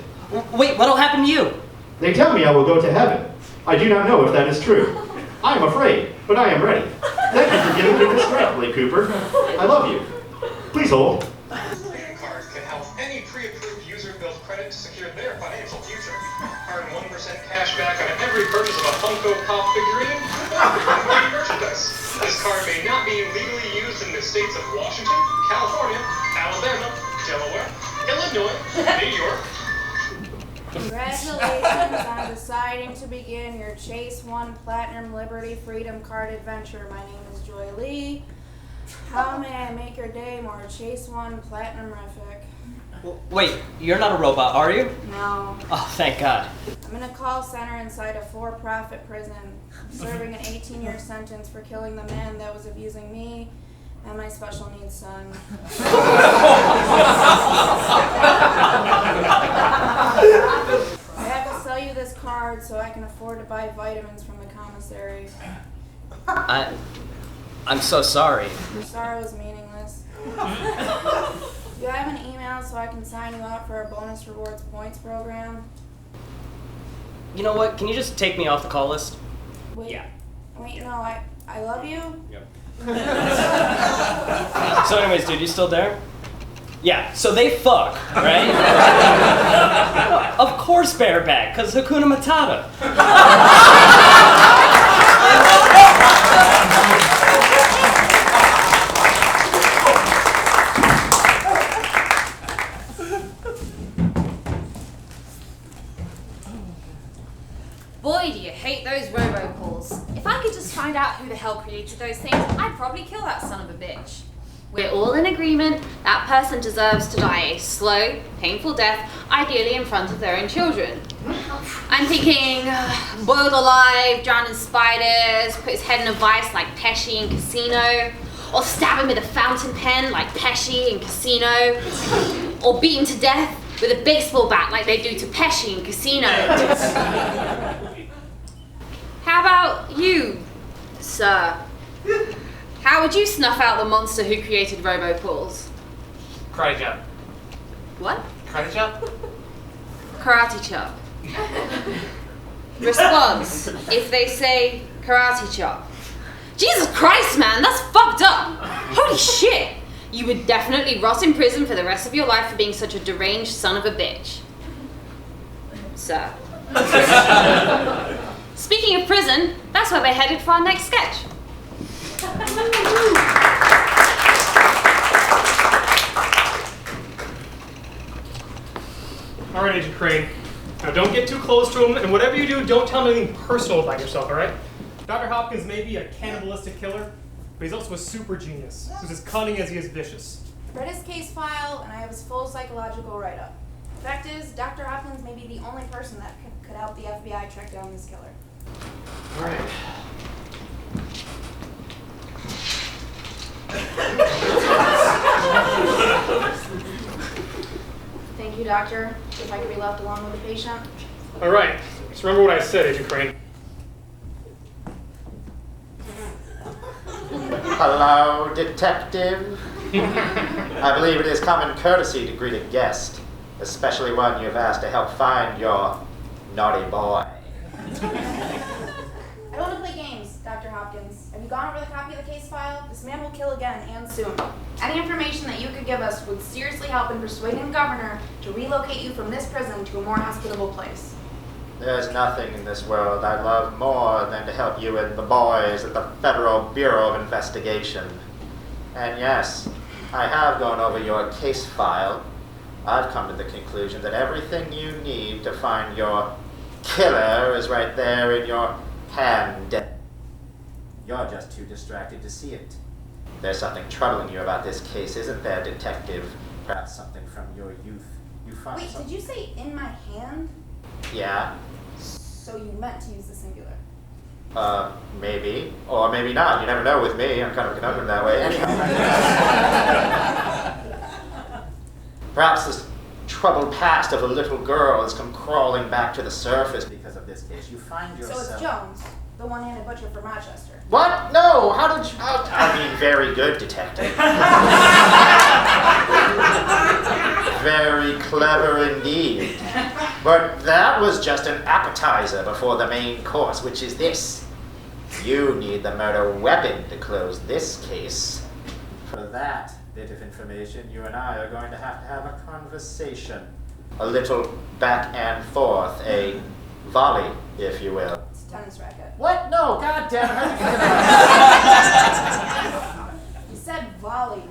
Wait, what'll happen to you? They tell me I will go to heaven. I do not know if that is true. I am afraid, but I am ready. Thank you for giving me this strength, Blake Cooper. I love you. Please hold. Freedom Card can help any pre-approved user build credit to secure their financial future. Earn 1% cash back on every purchase of a MopCo pop figurine and free merchandise. This card may not be legally used in the states of Washington, California, Alabama, Delaware, Illinois, New York. Congratulations on deciding to begin your Chase One Platinum Liberty Freedom Card adventure. My name is Joy Lee. How may I make your day more Chase One Platinum-rific? Wait, you're not a robot, are you? No. Oh, thank God. I'm in a call center inside a for-profit prison, serving an 18-year sentence for killing the man that was abusing me and my special needs son. I have to sell you this card so I can afford to buy vitamins from the commissary. I'm so sorry. Your sorrow is meaningless. Do you have an email so I can sign you up for a bonus rewards points program? You know what? Can you just take me off the call list? Wait, Yeah. Wait, no, I love you. Yep. So anyways, dude, you still there? Yeah, so they fuck, right? Of course bareback, because Hakuna Matata. Boy, do you hate those robocalls. If I could just find out who the hell created those things, I'd probably kill that son of a bitch. We're all in agreement that person deserves to die a slow, painful death, ideally in front of their own children. I'm thinking boiled alive, drowned in spiders, put his head in a vice like Pesci in Casino, or stab him with a fountain pen like Pesci in Casino, or beat him to death with a baseball bat like they do to Pesci in Casino. How about you, sir? How would you snuff out the monster who created robocalls? Karate chop. What? Karate chop? Karate chop. Response, if they say karate chop. Jesus Christ, man, that's fucked up. Holy shit. You would definitely rot in prison for the rest of your life for being such a deranged son of a bitch. Sir. Speaking of prison, that's where we're headed for our next sketch. All right, Agent Crane. Now don't get too close to him, and whatever you do, don't tell him anything personal about yourself, all right? Dr. Hopkins may be a cannibalistic killer, but he's also a super genius, who's as cunning as he is vicious. Read his case file, and I have his full psychological write-up. The fact is, Dr. Hopkins may be the only person that could help the FBI track down this killer. All right. Thank you, doctor. If I could be left alone with the patient. All right. Just remember what I said, Agent Crane. Hello, detective. I believe it is common courtesy to greet a guest, especially one you've asked to help find your naughty boy. I don't want to play games, Dr. Hopkins. Have you gone over the copy of the case file? This man will kill again, and soon. Any information that you could give us would seriously help in persuading the governor to relocate you from this prison to a more hospitable place. There's nothing in this world I love more than to help you and the boys at the Federal Bureau of Investigation. And yes, I have gone over your case file. I've come to the conclusion that everything you need to find your killer is right there in your hand. You're just too distracted to see it. There's something troubling you about this case, isn't there, detective? Perhaps something from your youth. You find Wait, something. did you say in my hand? Yeah. So you meant to use the singular. Maybe. Or maybe not. You never know with me. I'm kind of a conundrum that way. Anyhow. Perhaps this troubled past of a little girl has come crawling back to the surface because of this case. You find yourself... So it's Jones, the one-handed butcher from Rochester. What? No! How did you... I mean, very good, detective. Very clever indeed. But that was just an appetizer before the main course, which is this. You need the murder weapon to close this case. For that bit of information, you and I are going to have a conversation. A little back and forth, a volley, if you will. It's a tennis racket. What? No, goddamn! How did you You said volley.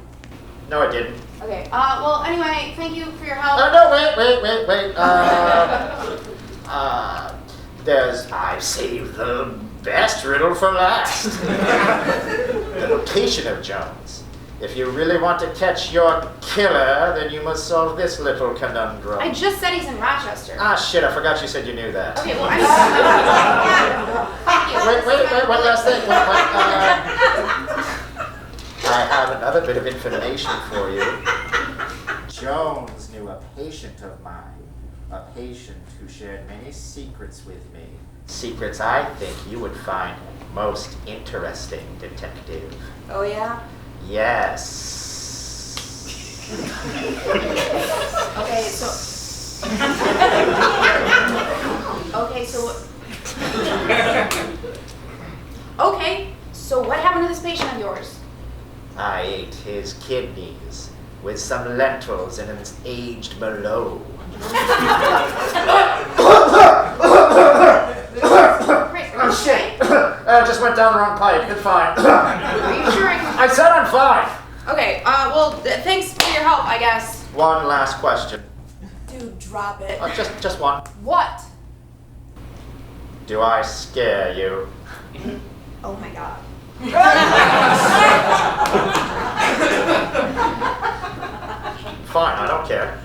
No, it didn't. Okay, well, anyway, thank you for your help. No, wait. I've saved the best riddle for last. The location of Jones If you really want to catch your killer, then you must solve this little conundrum. I just said he's in Rochester. Ah, shit, I forgot you said you knew that. Okay, well, Thank you. Wait, one last thing. I have another bit of information for you. Jones knew a patient of mine, a patient who shared many secrets with me. Secrets I think you would find most interesting, detective. Oh, yeah? Yes. Okay, so... Okay, so what happened to this patient of yours? I ate his kidneys with some lentils and an aged Merlot. Oh shit! I just went down the wrong pipe. It's fine. Are you sure I said I'm fine. Okay, thanks for your help, I guess. One last question. Dude, drop it. Just one. What? Do I scare you? Oh my god. Fine, I don't care.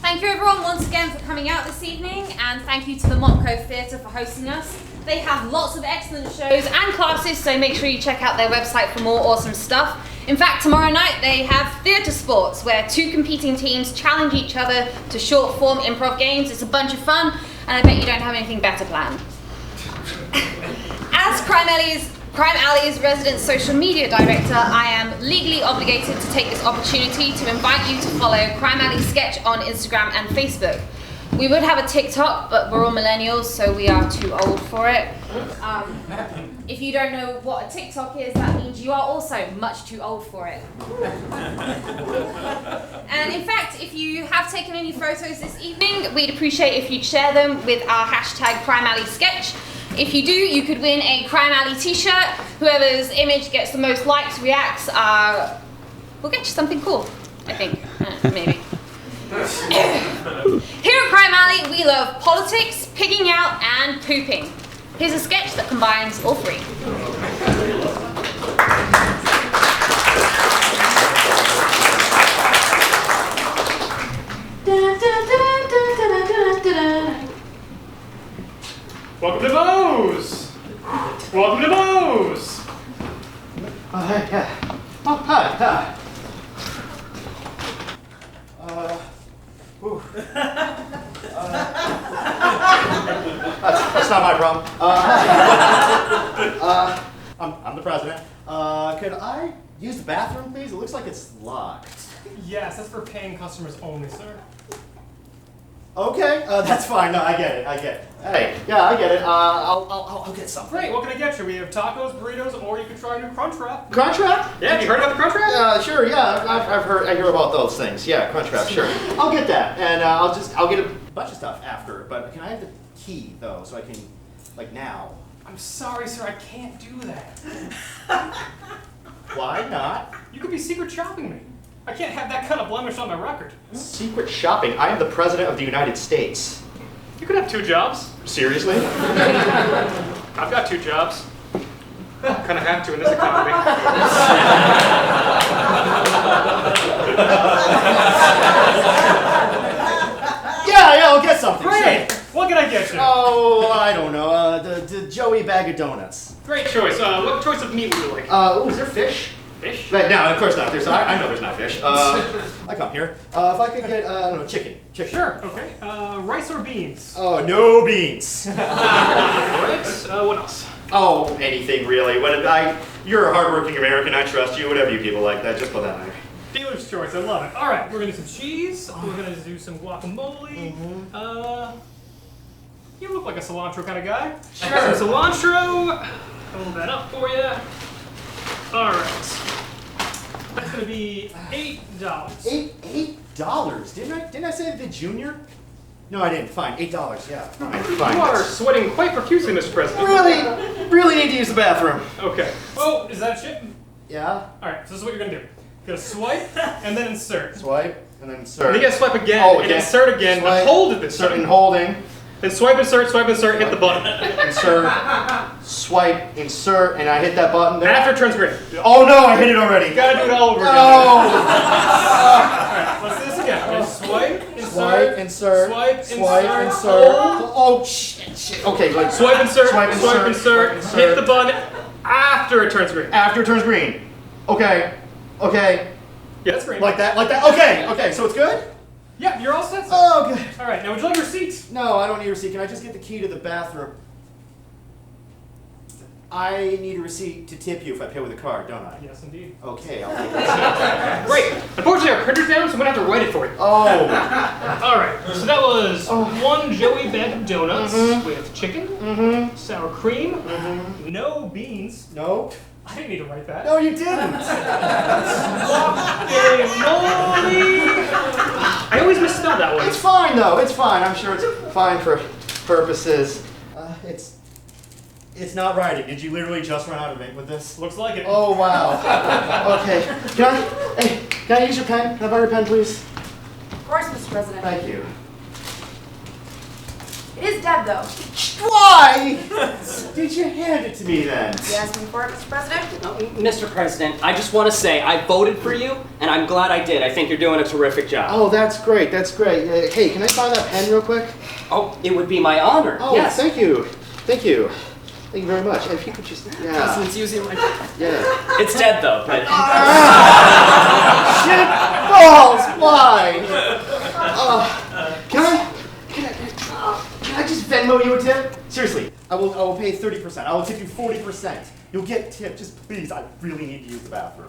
Thank you everyone once again for coming out this evening, and thank you to the MopCo Theatre for hosting us. They have lots of excellent shows and classes, so make sure you check out their website for more awesome stuff. In fact, tomorrow night they have theatre sports, where two competing teams challenge each other to short form improv games. It's a bunch of fun, and I bet you don't have anything better planned. As Crime Alley's resident social media director, I am legally obligated to take this opportunity to invite you to follow Crime Alley Sketch on Instagram and Facebook. We would have a TikTok, but we're all millennials, so we are too old for it. If you don't know what a TikTok is, that means you are also much too old for it. And in fact, if you have taken any photos this evening, we'd appreciate if you'd share them with our hashtag Crime Alley Sketch. If you do, you could win a Crime Alley t-shirt. Whoever's image gets the most likes, reacts, we'll get you something cool, I think. Maybe. Here at Crime Alley, we love politics, pigging out, and pooping. Here's a sketch that combines all three. Welcome to Moe's! Welcome to Moe's! Yeah. Oh, hi. That's not my problem. I'm the president. Could I use the bathroom, please? It looks like it's locked. Yes, that's for paying customers only, sir. Okay, that's fine. No, I get it. Hey, yeah, I get it. I'll get something. Great, what can I get you? We have tacos, burritos, or you can try a new Crunch Wrap. Crunch Wrap? Yeah, have you heard about the Crunch Wrap? Sure. Yeah, I hear about those things. Yeah, Crunch Wrap. Sure. I'll get that, and I'll get a bunch of stuff after. But can I have the key though, so I can, like, now? I'm sorry, sir. I can't do that. Why not? You could be secret shopping me. I can't have that kind of blemish on my record. Secret shopping? I am the president of the United States. You could have two jobs. Seriously? I've got two jobs. Kind of have to in this economy. Yeah, I'll get something. Great. Sure. What can I get you? Oh, I don't know. The Joey bag of donuts. Great choice. What choice of meat would you like? Is there fish? Fish? Right, no, of course not. I know there's not fish. I come here. If I could get, I don't know, chicken. Sure, okay. Rice or beans? Oh, no beans. Alright, what else? Oh, anything really. You're a hardworking American, I trust you. Whatever you people like that, just put that on. Dealer's choice, I love it. Alright, we're gonna do some cheese, we're gonna do some guacamole. You look like a cilantro kind of guy. Sure. Some cilantro. Hold that up for you. Alright. That's gonna be $8. $8? Didn't I say the junior? No, I didn't. Fine, $8. Yeah, fine. You are sweating quite profusely, Mr. President. Really need to use the bathroom. Okay. Oh, is that shit? Yeah. Alright, so this is what you're gonna do. You're gonna swipe and then insert. Swipe and then insert. And then you gotta swipe again and again. insert again. Swipe, And hold it this insert time. and holding. Then swipe, insert, hit the button. Insert, swipe, insert, and I hit that button there. After it turns green. Oh no, I hit it already. Gotta do it all over again. No! Alright, let's do this again. Swipe, insert, swipe, insert. insert. Oh, shit. Okay, like Swipe, insert, swipe, insert, hit the button after it turns green. After it turns green. Okay. Yeah, that's green. Like that. Okay, so it's good? Yeah, you're all set. Sir. Oh, good. Alright, now would you like a receipt? No, I don't need a receipt. Can I just get the key to the bathroom? I need a receipt to tip you if I pay with a card, don't I? Yes, indeed. Okay, I'll take it. Great. Unfortunately, our printer's down, so I'm gonna have to write it for you. Oh. Alright, so that was one Joey bag of donuts with chicken, sour cream, no beans. No? I didn't need to write that. No, you didn't. I always misspell that one. It's fine, though. It's fine. I'm sure it's fine for purposes. It's not writing. Did you literally just run out of ink with this? Looks like it. Oh, wow. Okay. Can I use your pen? Can I borrow your pen, please? Of course, Mr. President. Thank you. It is dead, though. Why did you hand it to me then? You asked me for it, Mr. President? Mr. President, I just want to say I voted for you, and I'm glad I did. I think you're doing a terrific job. Oh, that's great. That's great. Hey, can I find that pen real quick? Oh, it would be my honor. Oh, yes. Thank you. Thank you. Thank you very much. And if you could just, yeah. It's using my... Yeah. It's dead, though. But... Shit balls! Why? Can I just Venmo you a tip? Seriously, I will pay 30%. I will tip you 40%. You'll get tipped. Just please, I really need to use the bathroom.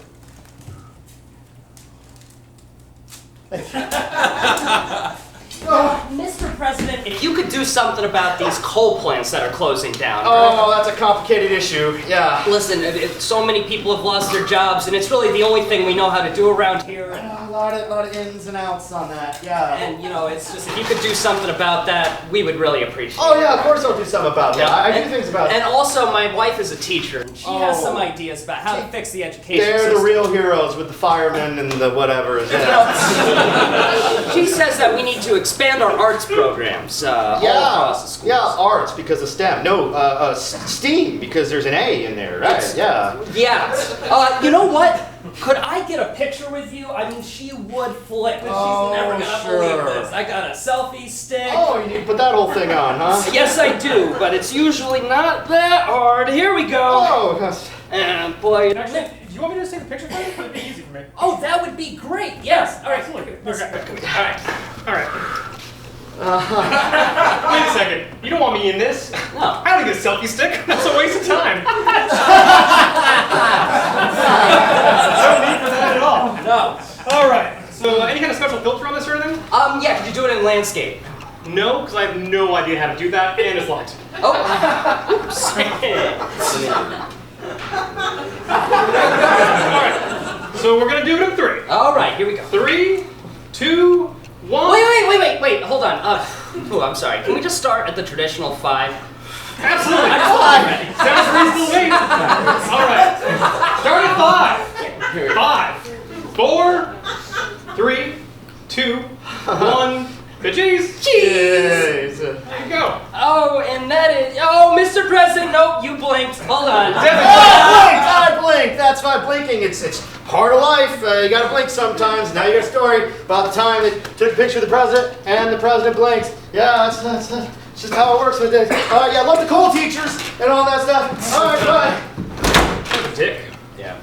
Mr. President, if you could do something about these coal plants that are closing down. Oh, that's a complicated issue. Yeah. Listen, so many people have lost their jobs, and it's really the only thing we know how to do around here. A lot of ins and outs on that. Yeah. And it's just if you could do something about that, we would really appreciate it. Oh yeah, of course I'll do something about that. I do things about it. And also, my wife is a teacher, and she has some ideas about how to fix the education They're system. the real heroes with the firemen and the whatever. She says that we need to expand our arts programs all across the schools. Yeah, arts because of STEM. No, STEAM because there's an A in there, right? Yeah. Yeah. You know what? Could I get a picture with you? I mean, she would flip. She's never gonna believe this. I got a selfie stick. Oh, you need to put that whole thing on, huh? Yes, I do, but it's usually not that hard. Here we go. Oh, yes. And boy, Actually, do you want me to just take a picture for you? It'd be easy for me. oh, that would be great. Yes. All right. Absolutely. Okay. All right. Wait a second. You don't want me in this? No. I don't need a selfie stick. That's a waste of time. No need for that at all. No. All right. So, any kind of special filter on this or anything? Yeah. Could you do it in landscape? No, because I have no idea how to do that, and it's locked. Oh. Oops. All right. So we're gonna do it in 3. All right. Here we go. 3, 2, 1. Wait. Hold on. I'm sorry. Can we just start at the traditional 5? Absolutely. I just wasn't ready. Sounds reasonable to me. All right. Start at 5. 5, 4, 3, 2, 1. The cheese. Cheese. There you go. Oh, and that is. Oh, Mr. President. Nope. You blinked. Hold on. I blinked. That's fine. Blinking. It's part of life. You gotta blink sometimes. Now you got a story about the time they took a picture of the president and the president blinks. Yeah, that's just how it works with this. Yeah, love the coal teachers and all that stuff. All right, bye. What a dick. Yeah.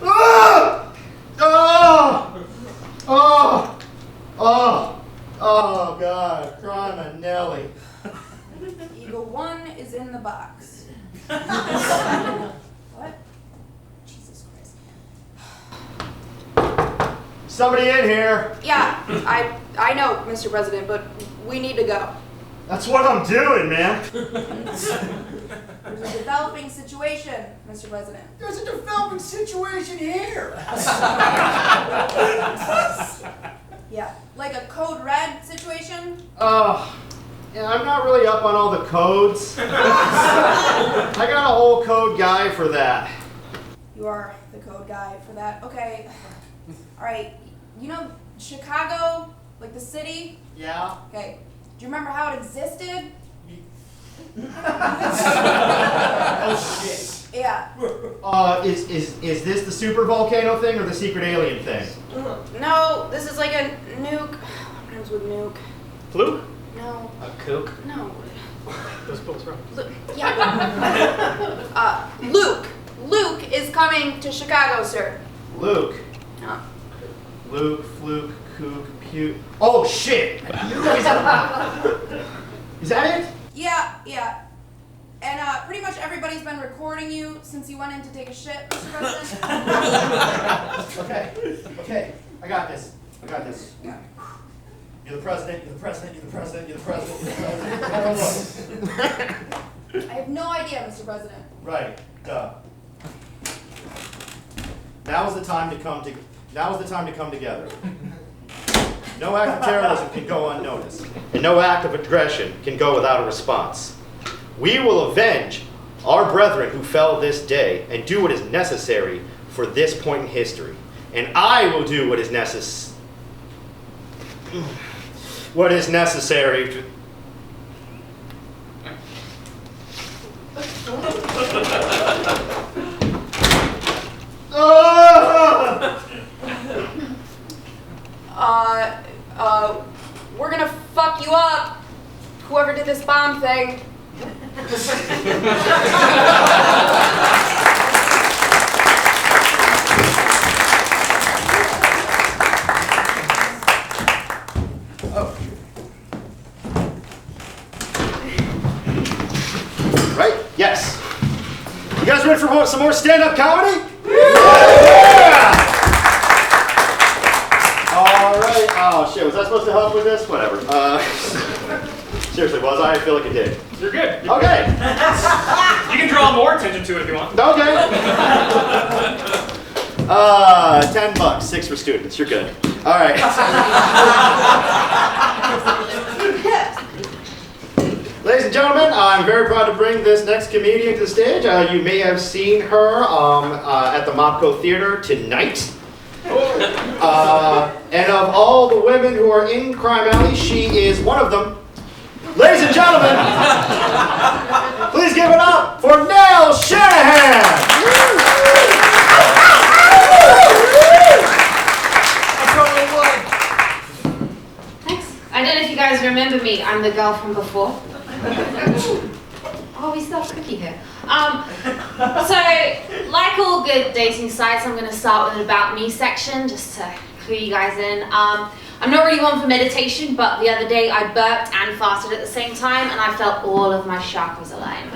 Oh, God. Crime and Nelly. Eagle 1 is in the box. What? Jesus Christ. Somebody in here. Yeah, I know, Mr. President, but we need to go. That's what I'm doing, man. There's a developing situation, Mr. President. There's a developing situation here. Yeah, like a code red situation? Yeah, I'm not really up on all the codes. I got a whole code guy for that. You are the code guy for that. Okay. All right. You know Chicago, like the city? Yeah. Okay. Do you remember how it existed? Oh shit. Yeah. Is this the super volcano thing or the secret alien thing? No, this is like a nuke. What rhymes with nuke? Fluke? No. A kook? No. Those folks wrong. Yeah. Luke. Luke is coming to Chicago, sir. Luke. Luke, fluke, kook, puke. Oh shit! Is that it? Yeah. And pretty much everybody's been recording you since you went in to take a shit, Mr. President. Okay. I got this. You're the president, you're the president, you're the president, you're the president, you're the president. I have no idea, Mr. President. Right. Duh. Now is the time to come together. No act of terrorism can go unnoticed, and no act of aggression can go without a response. We will avenge our brethren who fell this day and do what is necessary for this point in history. And I will do what is necessary to... We're gonna fuck you up, whoever did this bomb thing. Right? Yes. You guys ready for some more stand-up comedy? All right. Oh shit, was I supposed to help with this? Whatever. Seriously, was I? I feel like I did. You're good. Okay. You can draw more attention to it if you want. Okay. $10, 6 for students. You're good. All right. Ladies and gentlemen, I'm very proud to bring this next comedian to the stage. You may have seen her at the MopCo Theater tonight. And of all the women who are in Crime Alley, she is one of them. Ladies and gentlemen, please give it up for Nell Shanahan! Thanks. I don't know if you guys remember me. I'm the girl from before. Oh, we still have a cookie here. So, like all good dating sites, I'm going to start with an about me section just to clue you guys in. I'm not really one for meditation, but the other day I burped and farted at the same time, and I felt all of my chakras align.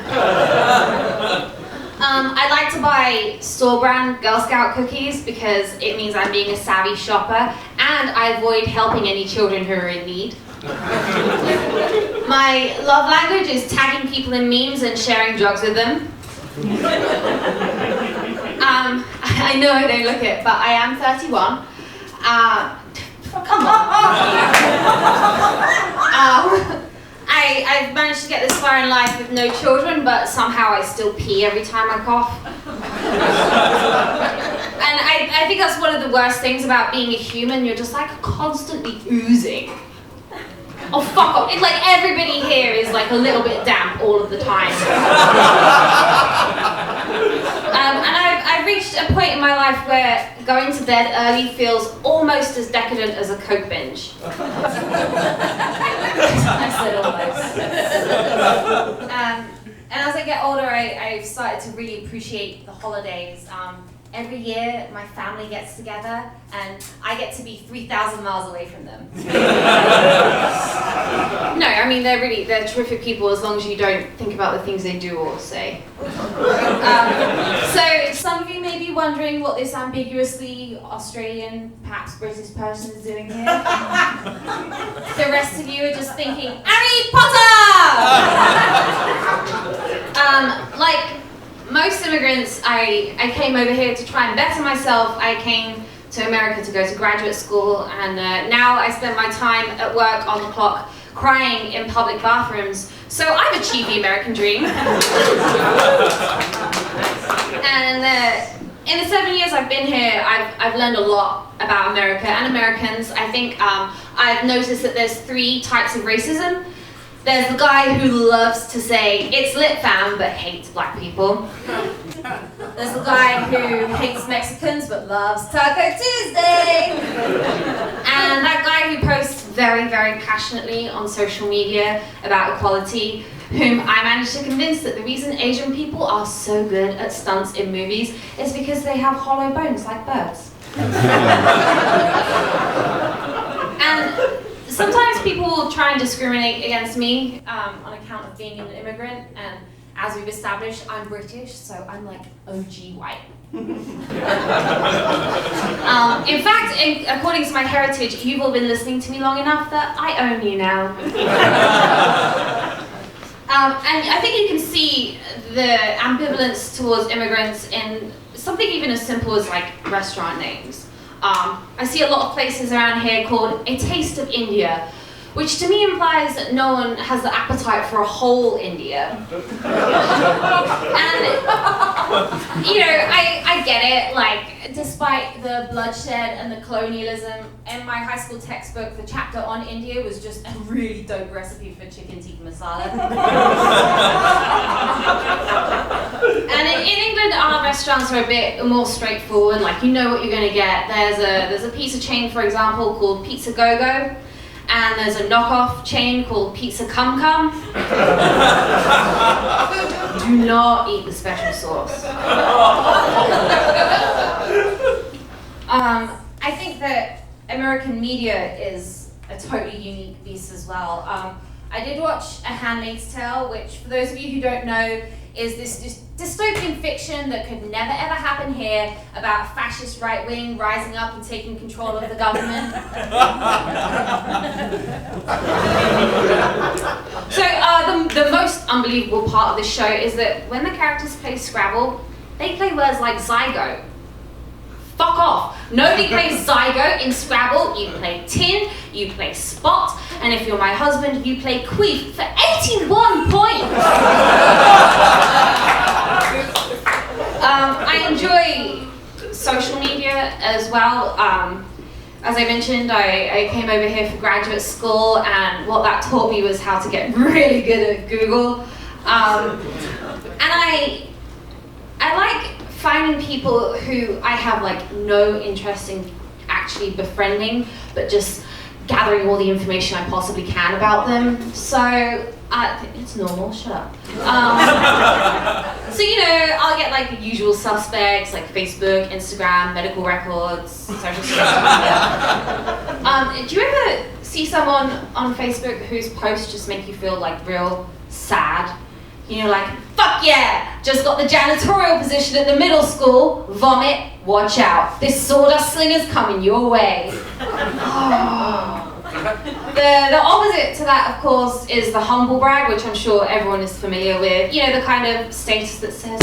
I like to buy store-brand Girl Scout cookies because it means I'm being a savvy shopper, and I avoid helping any children who are in need. My love language is tagging people in memes and sharing drugs with them. I know I don't look it, but I am 31. Come on. I've managed to get this far in life with no children, but somehow I still pee every time I cough. And I think that's one of the worst things about being a human. You're just like constantly oozing. Oh, fuck off. It's like everybody here is like a little bit damp all of the time. And I've reached a point in my life where going to bed early feels almost as decadent as a Coke binge. I said almost. And as I get older, I've started to really appreciate the holidays. Every year, my family gets together, and I get to be 3,000 miles away from them. No, I mean, they're terrific people as long as you don't think about the things they do or say. So some of you may be wondering what this ambiguously Australian, perhaps British person is doing here. The rest of you are just thinking, Harry Potter! Like most immigrants, I came over here to try and better myself. I came to America to go to graduate school, and now I spend my time at work on the clock crying in public bathrooms. So I've achieved the American dream. And in the 7 years I've been here, I've learned a lot about America and Americans. I think I've noticed that there's 3 types of racism. There's the guy who loves to say, "It's lit fam," but hates black people. There's the guy who hates Mexicans but loves Taco Tuesday. And that guy who posts very, very passionately on social media about equality, whom I managed to convince that the reason Asian people are so good at stunts in movies is because they have hollow bones like birds. And sometimes people try and discriminate against me on account of being an immigrant, and as we've established, I'm British, so I'm like OG white. In fact, according to my heritage, you've all been listening to me long enough that I own you now. And I think you can see the ambivalence towards immigrants in something even as simple as like restaurant names. I see a lot of places around here called A Taste of India, which to me implies that no one has the appetite for a whole India. And, you know, I get it, like, despite the bloodshed and the colonialism, in my high school textbook, the chapter on India was just a really dope recipe for chicken tikka masala. And in England, our restaurants are a bit more straightforward, like, you know what you're gonna get. There's a pizza chain, for example, called Pizza Go-Go. And there's a knockoff chain called Pizza Cum Cum. Do not eat the special sauce. I think that American media is a totally unique beast as well. I did watch A Handmaid's Tale, which, for those of you who don't know, is this dystopian fiction that could never ever happen here about fascist right wing rising up and taking control of the government. So the most unbelievable part of this show is that when the characters play Scrabble, they play words like zygote. Fuck off. Nobody plays zygote in Scrabble. You play tin, you play spot, and if you're my husband, you play queef for 81 points. I enjoy social media as well. As I mentioned, I came over here for graduate school, and what that taught me was how to get really good at Google. And I like finding people who I have like no interest in actually befriending, but just gathering all the information I possibly can about them. So it's normal, shut up. So, you know, I'll get like the usual suspects like Facebook, Instagram, medical records, social media. Do you ever see someone on Facebook whose posts just make you feel like real sad? You know, like, fuck yeah, just got the janitorial position at the middle school, vomit, watch out, this sawdust slinger's coming your way. Oh. The opposite to that, of course, is the humble brag, which I'm sure everyone is familiar with. You know, the kind of status that says,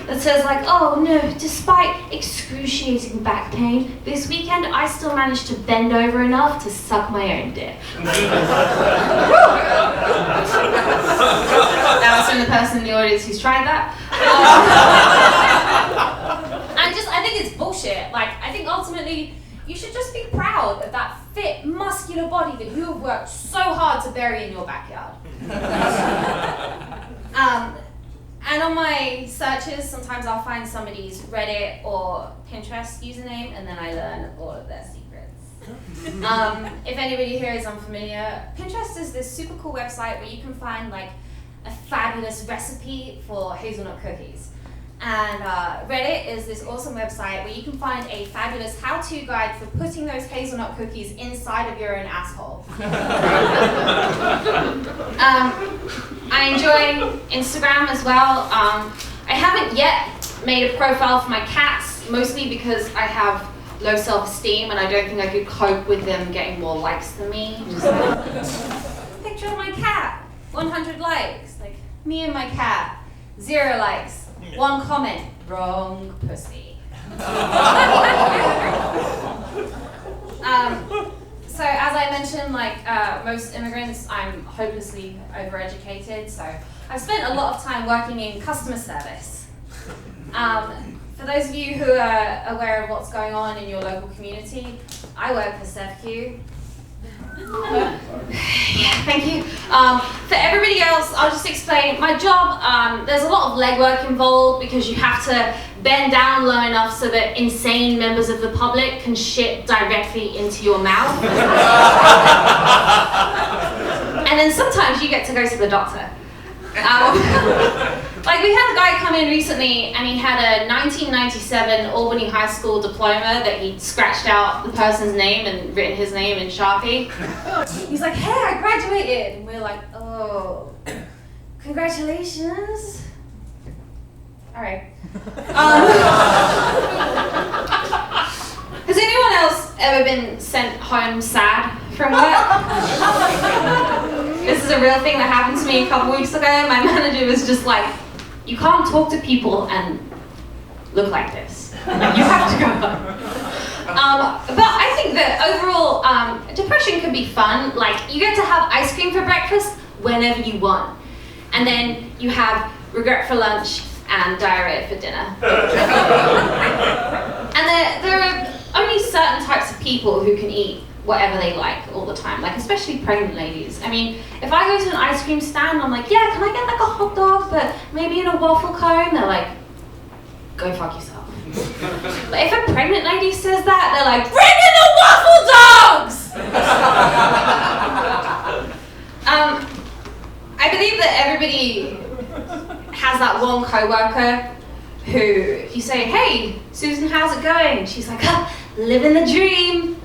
that says like, oh no, despite excruciating back pain, this weekend I still managed to bend over enough to suck my own dick. That was from the person in the audience who's tried that. I think it's bullshit. Like, I think ultimately, you should just be proud of that fit, muscular body that you have worked so hard to bury in your backyard. And on my searches, sometimes I'll find somebody's Reddit or Pinterest username, and then I learn all of their secrets. If anybody here is unfamiliar, Pinterest is this super cool website where you can find like a fabulous recipe for hazelnut cookies. And Reddit is this awesome website where you can find a fabulous how-to guide for putting those hazelnut cookies inside of your own asshole. I enjoy Instagram as well. I haven't yet made a profile for my cats, mostly because I have low self-esteem and I don't think I could cope with them getting more likes than me. Just like, picture of my cat, 100 likes. Like, me and my cat, 0 likes. 1 comment, wrong pussy. So as I mentioned, like most immigrants, I'm hopelessly overeducated, so I've spent a lot of time working in customer service. For those of you who are aware of what's going on in your local community, I work for SevQ. Yeah, thank you. For everybody else, I'll just explain. My job, there's a lot of legwork involved because you have to bend down low enough so that insane members of the public can shit directly into your mouth. And then sometimes you get to go to the doctor. Like we had a guy come in recently and he had a 1997 Albany High School diploma that he'd scratched out the person's name and written his name in Sharpie. He's like, hey, I graduated. And we're like, oh, congratulations. All right. Has anyone else ever been sent home sad from work? This is a real thing that happened to me a couple weeks ago. My manager was just like, you can't talk to people and look like this. You have to go home. But I think that overall, depression can be fun. Like, you get to have ice cream for breakfast whenever you want. And then you have regret for lunch and diarrhea for dinner. And there are only certain types of people who can eat whatever they like all the time, like especially pregnant ladies. I mean, if I go to an ice cream stand, I'm like, yeah, can I get like a hot dog, but maybe in a waffle cone? They're like, go fuck yourself. But if a pregnant lady says that, they're like, bring in the waffle dogs! I believe that everybody has that one coworker who you say, hey, Susan, how's it going? She's like, living the dream.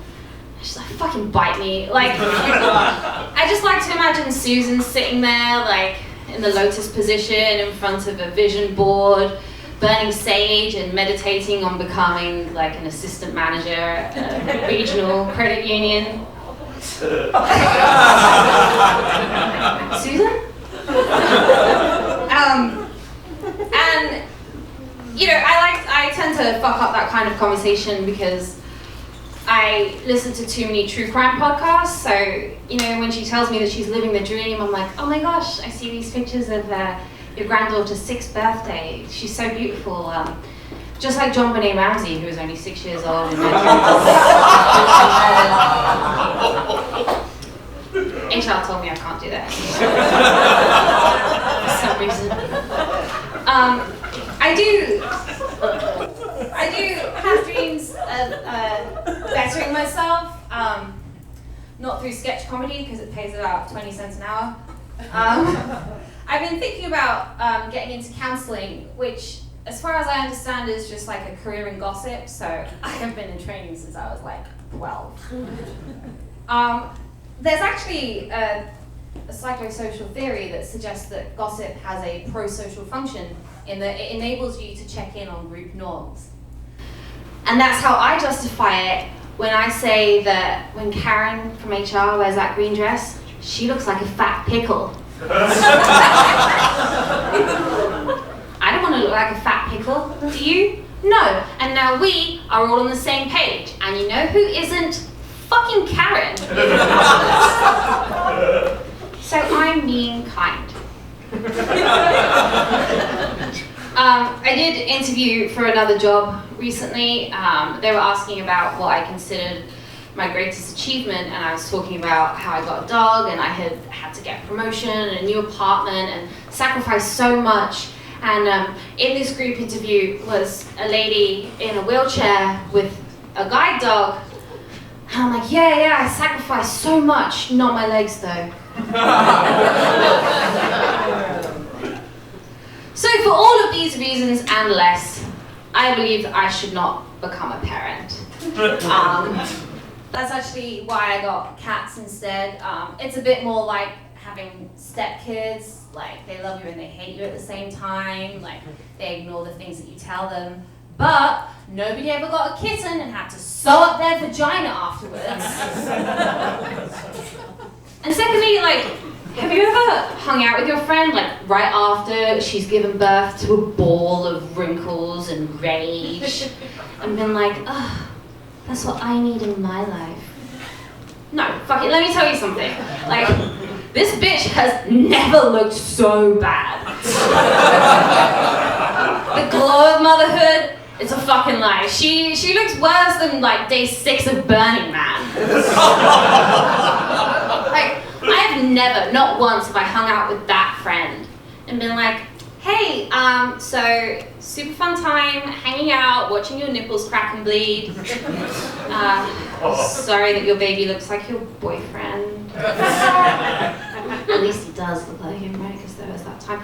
She's like, fucking bite me. Like, I just like to imagine Susan sitting there, like, in the lotus position in front of a vision board, burning sage and meditating on becoming, like, an assistant manager at a regional credit union. Susan? And, you know, I tend to fuck up that kind of conversation because I listen to too many true crime podcasts, so, you know, when she tells me that she's living the dream, I'm like, oh my gosh, I see these pictures of your granddaughter's 6th birthday. She's so beautiful. Just like John Benet Ramsey, who was only 6 years old. HR told me I can't do that for some reason. I do have dreams of bettering myself, not through sketch comedy because it pays about 20 cents an hour. I've been thinking about getting into counseling, which, as far as I understand, is just like a career in gossip. So I have been in training since I was like 12. There's actually a psychosocial theory that suggests that gossip has a pro-social function in that it enables you to check in on group norms. And that's how I justify it when I say that when Karen from HR wears that green dress, she looks like a fat pickle. I don't want to look like a fat pickle, do you? No, and now we are all on the same page, and you know who isn't? Fucking Karen. So I'm being kind. I did interview for another job recently. They were asking about what I considered my greatest achievement, and I was talking about how I got a dog and I had to get promotion and a new apartment and sacrificed so much. And in this group interview was a lady in a wheelchair with a guide dog. And I'm like, yeah, I sacrificed so much, not my legs though. So for all of these reasons and less, I believe that I should not become a parent. That's actually why I got cats instead. It's a bit more like having stepkids. Like, they love you and they hate you at the same time. Like, they ignore the things that you tell them. But nobody ever got a kitten and had to sew up their vagina afterwards. And secondly, like, have you ever hung out with your friend, like, right after she's given birth to a ball of wrinkles and rage, and been like, ugh, that's what I need in my life? No, fuck it, let me tell you something. Like, this bitch has never looked so bad. The glow of motherhood It's a fucking lie. She looks worse than like day 6 of Burning Man. Like, I've never, not once have I hung out with that friend and been like, hey, so super fun time, hanging out, watching your nipples crack and bleed. Sorry that your baby looks like your boyfriend. At least he does look like him, right? Because there was that time.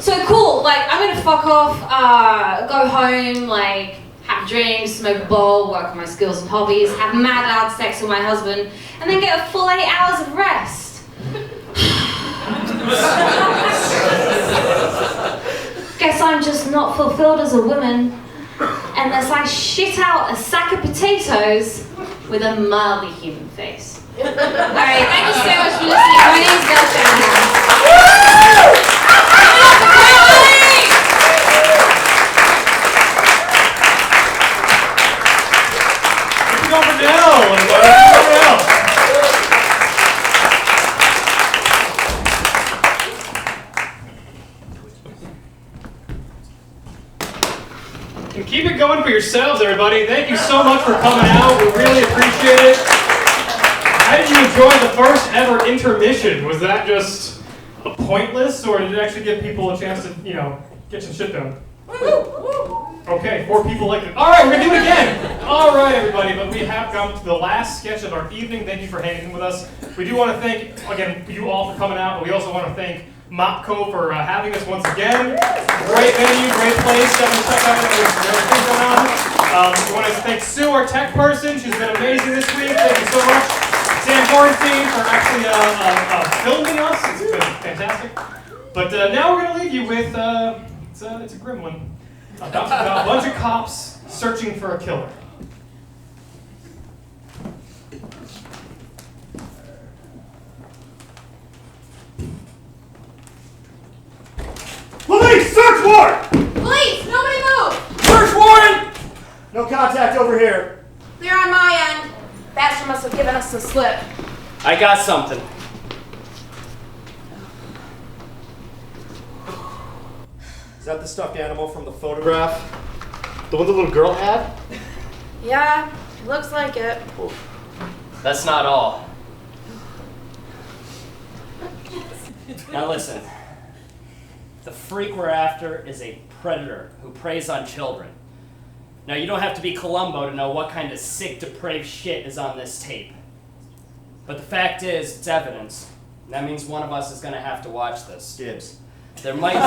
So cool, like, I'm gonna fuck off, go home, like, have drinks, smoke a bowl, work on my skills and hobbies, have mad loud sex with my husband, and then get a full 8 hours of rest. Guess I'm just not fulfilled as a woman unless I shit out a sack of potatoes with a mildly human face. Alright, thank you so much for listening. My name's Girlfriend. Keep it over now, everybody. And keep it going for yourselves, everybody. Thank you so much for coming out. We really appreciate it. How did you enjoy the first ever intermission? Was that just pointless, or did it actually give people a chance to, you know, get some shit done? Okay, 4 people like it. All right, we're gonna do it again. All right, everybody, but we have come to the last sketch of our evening. Thank you for hanging with us. We do want to thank, again, you all for coming out, but we also want to thank MopCo for having us once again. Great venue, great place. Definitely check out everything going on. We want to thank Sue, our tech person. She's been amazing this week. Thank you so much. Sam Gorenstein for actually filming us. It's been fantastic. But now we're going to leave you with, it's a grim one, about a bunch of cops searching for a killer. Police, search warrant! Police, nobody move! Search warrant! No contact over here. Clear on my end. Bastard must have given us the slip. I got something. Is that the stuffed animal from the photograph? The one the little girl had? Yeah, looks like it. That's not all. Now listen. The freak we're after is a predator who preys on children. Now, you don't have to be Columbo to know what kind of sick, depraved shit is on this tape. But the fact is, it's evidence. And that means one of us is going to have to watch this. Dibs. There might be...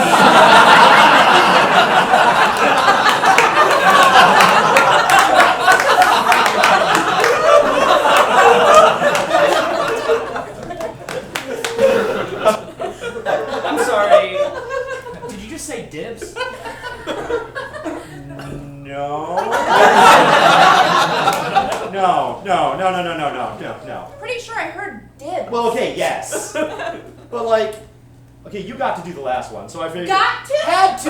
I'm sorry. Did you just say dibs? No. Pretty sure I heard dibs. Well, okay, yes. But like, okay, you got to do the last one, so I figured... Got to? Had to!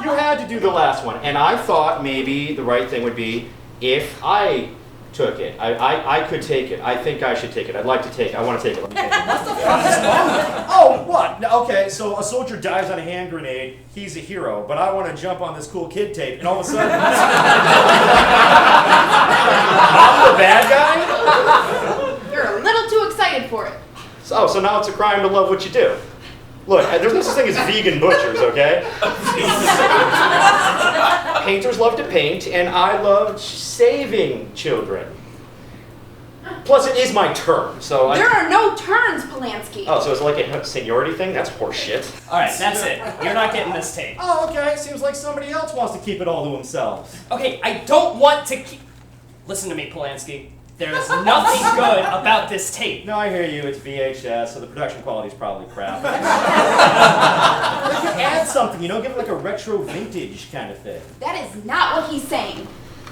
You had to do the last one, and I thought maybe the right thing would be if I took it. I could take it. I think I should take it. I'd like to take it. I want to take it. Let me take it. What's the problem? Oh, what? No, okay, so a soldier dies on a hand grenade. He's a hero, but I want to jump on this cool kid tape, and all of a sudden... I'm the bad guy? You're a little too excited for it. So now it's a crime to love what you do. Look, there's no such thing as vegan butchers, okay? Painters love to paint, and I love saving children. Plus, it is my turn, so There are no turns, Polanski. Oh, so it's like a seniority thing? That's horseshit. All right, that's it. You're not getting this tape. Oh, okay. Seems like somebody else wants to keep it all to themselves. Okay, I don't want to keep... Listen to me, Polanski. There's nothing good about this tape. No, I hear you. It's VHS, so the production quality's probably crap. But you can add something, you know? Give it like a retro vintage kind of thing. That is not what he's saying.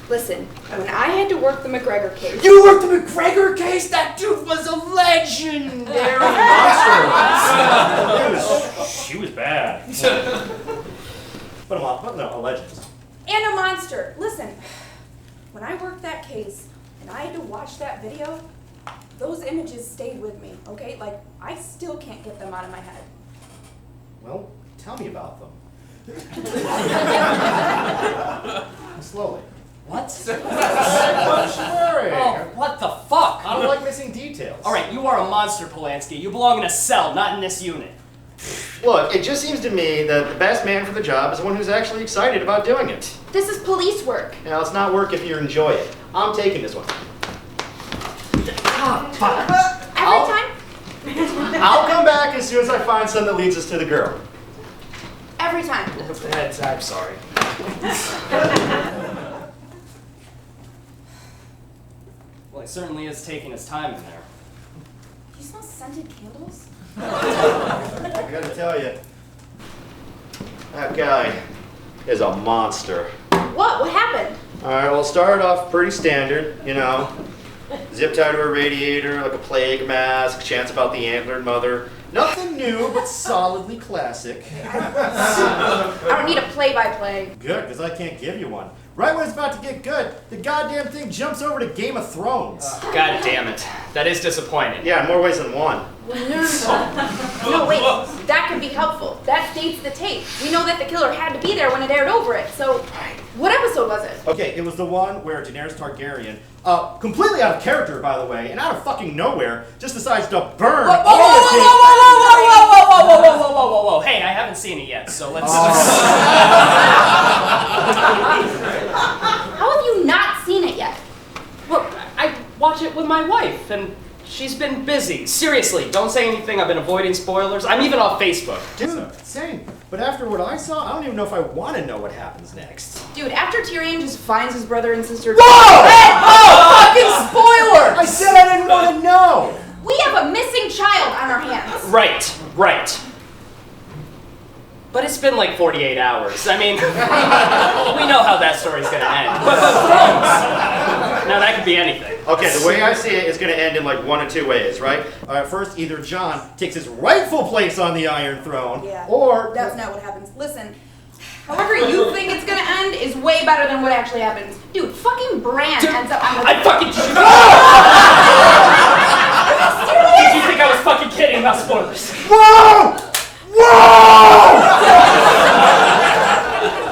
Listen, when I had to work the McGregor case... You worked the McGregor case? That dude was a legendary monster. She was bad. But a legend. And a monster. Listen, when I worked that case and I had to watch that video, those images stayed with me, okay? Like, I still can't get them out of my head. Well, tell me about them. Slowly. What? I'm swearing. Oh, what the fuck? I don't like missing details. All right, you are a monster, Polanski. You belong in a cell, not in this unit. Look, it just seems to me that the best man for the job is the one who's actually excited about doing it. This is police work. Now, it's not work if you enjoy it. I'm taking this one. Every time? I'll come back as soon as I find something that leads us to the girl. Every time. I'm sorry. Well, he certainly is taking his time in there. You smell scented candles? I gotta tell you, that guy is a monster. What happened? Alright, well, start off pretty standard, you know. Zip tie to a radiator, like a plague mask, chants about the antlered mother. Nothing new, but solidly classic. I don't need a play-by-play. Good, because I can't give you one. Right when it's about to get good, the goddamn thing jumps over to Game of Thrones. God damn it. That is disappointing. Yeah, in more ways than one. No, wait. That could be helpful. That dates the tape. We know that the killer had to be there when it aired over it. So, what episode was it? Okay, it was the one where Daenerys Targaryen, completely out of character, by the way, and out of fucking nowhere, just decides to burn all the Whoa. Hey, I haven't seen it yet, so let's... How have you not seen it yet? Well, I watch it with my wife, and she's been busy. Seriously, don't say anything. I've been avoiding spoilers. I'm even off Facebook. Dude, same. But after what I saw, I don't even know if I want to know what happens next. Dude, after Tyrion just finds his brother and sister... Whoa! Hey, fucking spoiler! I said I didn't want to know! We have a missing child on our hands. Right. But it's been like 48 hours. I mean, we know how that story's gonna end. But Thrones! Now that could be anything. Okay, the way I see it, it's gonna end in like one of two ways, right? First, either Jon takes his rightful place on the Iron Throne, or... That's not what happens. Listen, however you think it's gonna end is way better than what actually happens. Dude, fucking Bran ends up on the... I fucking... Did you think I was fucking kidding about spoilers? Whoa!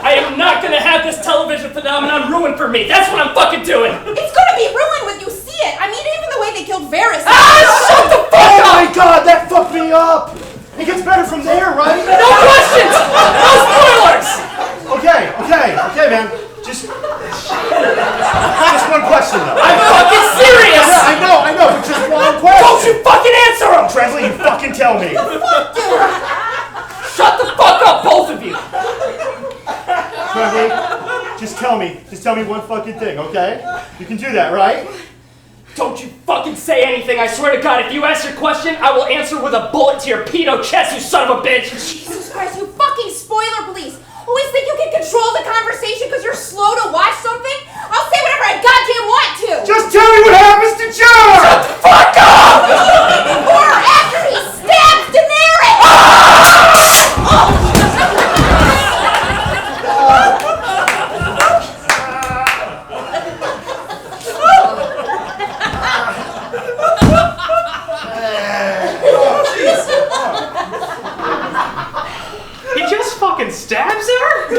I am not gonna have this television phenomenon ruined for me. That's what I'm fucking doing. It's gonna be ruined when you see it. I mean, even the way they killed Varys. Shut the fuck up! Oh my god, that fucked me up! It gets better from there, right? No questions! No spoilers! Okay, man. Just one question, though. I'm fucking serious! I know, but just one question. Don't you fucking answer him! Translate, you fucking tell me. Shut the fuck up, both of you! Translate, just tell me one fucking thing, okay? You can do that, right? Don't you fucking say anything, I swear to God, if you ask your question, I will answer with a bullet to your pedo chest, you son of a bitch! Jesus Christ, you fucking spoiler police! Always think you can control the conversation because you're slow to watch something? I'll say whatever I goddamn want to! Just tell me what happens to Jon! Shut the fuck up! Or after he stabs Daenerys! He just fucking stabs her?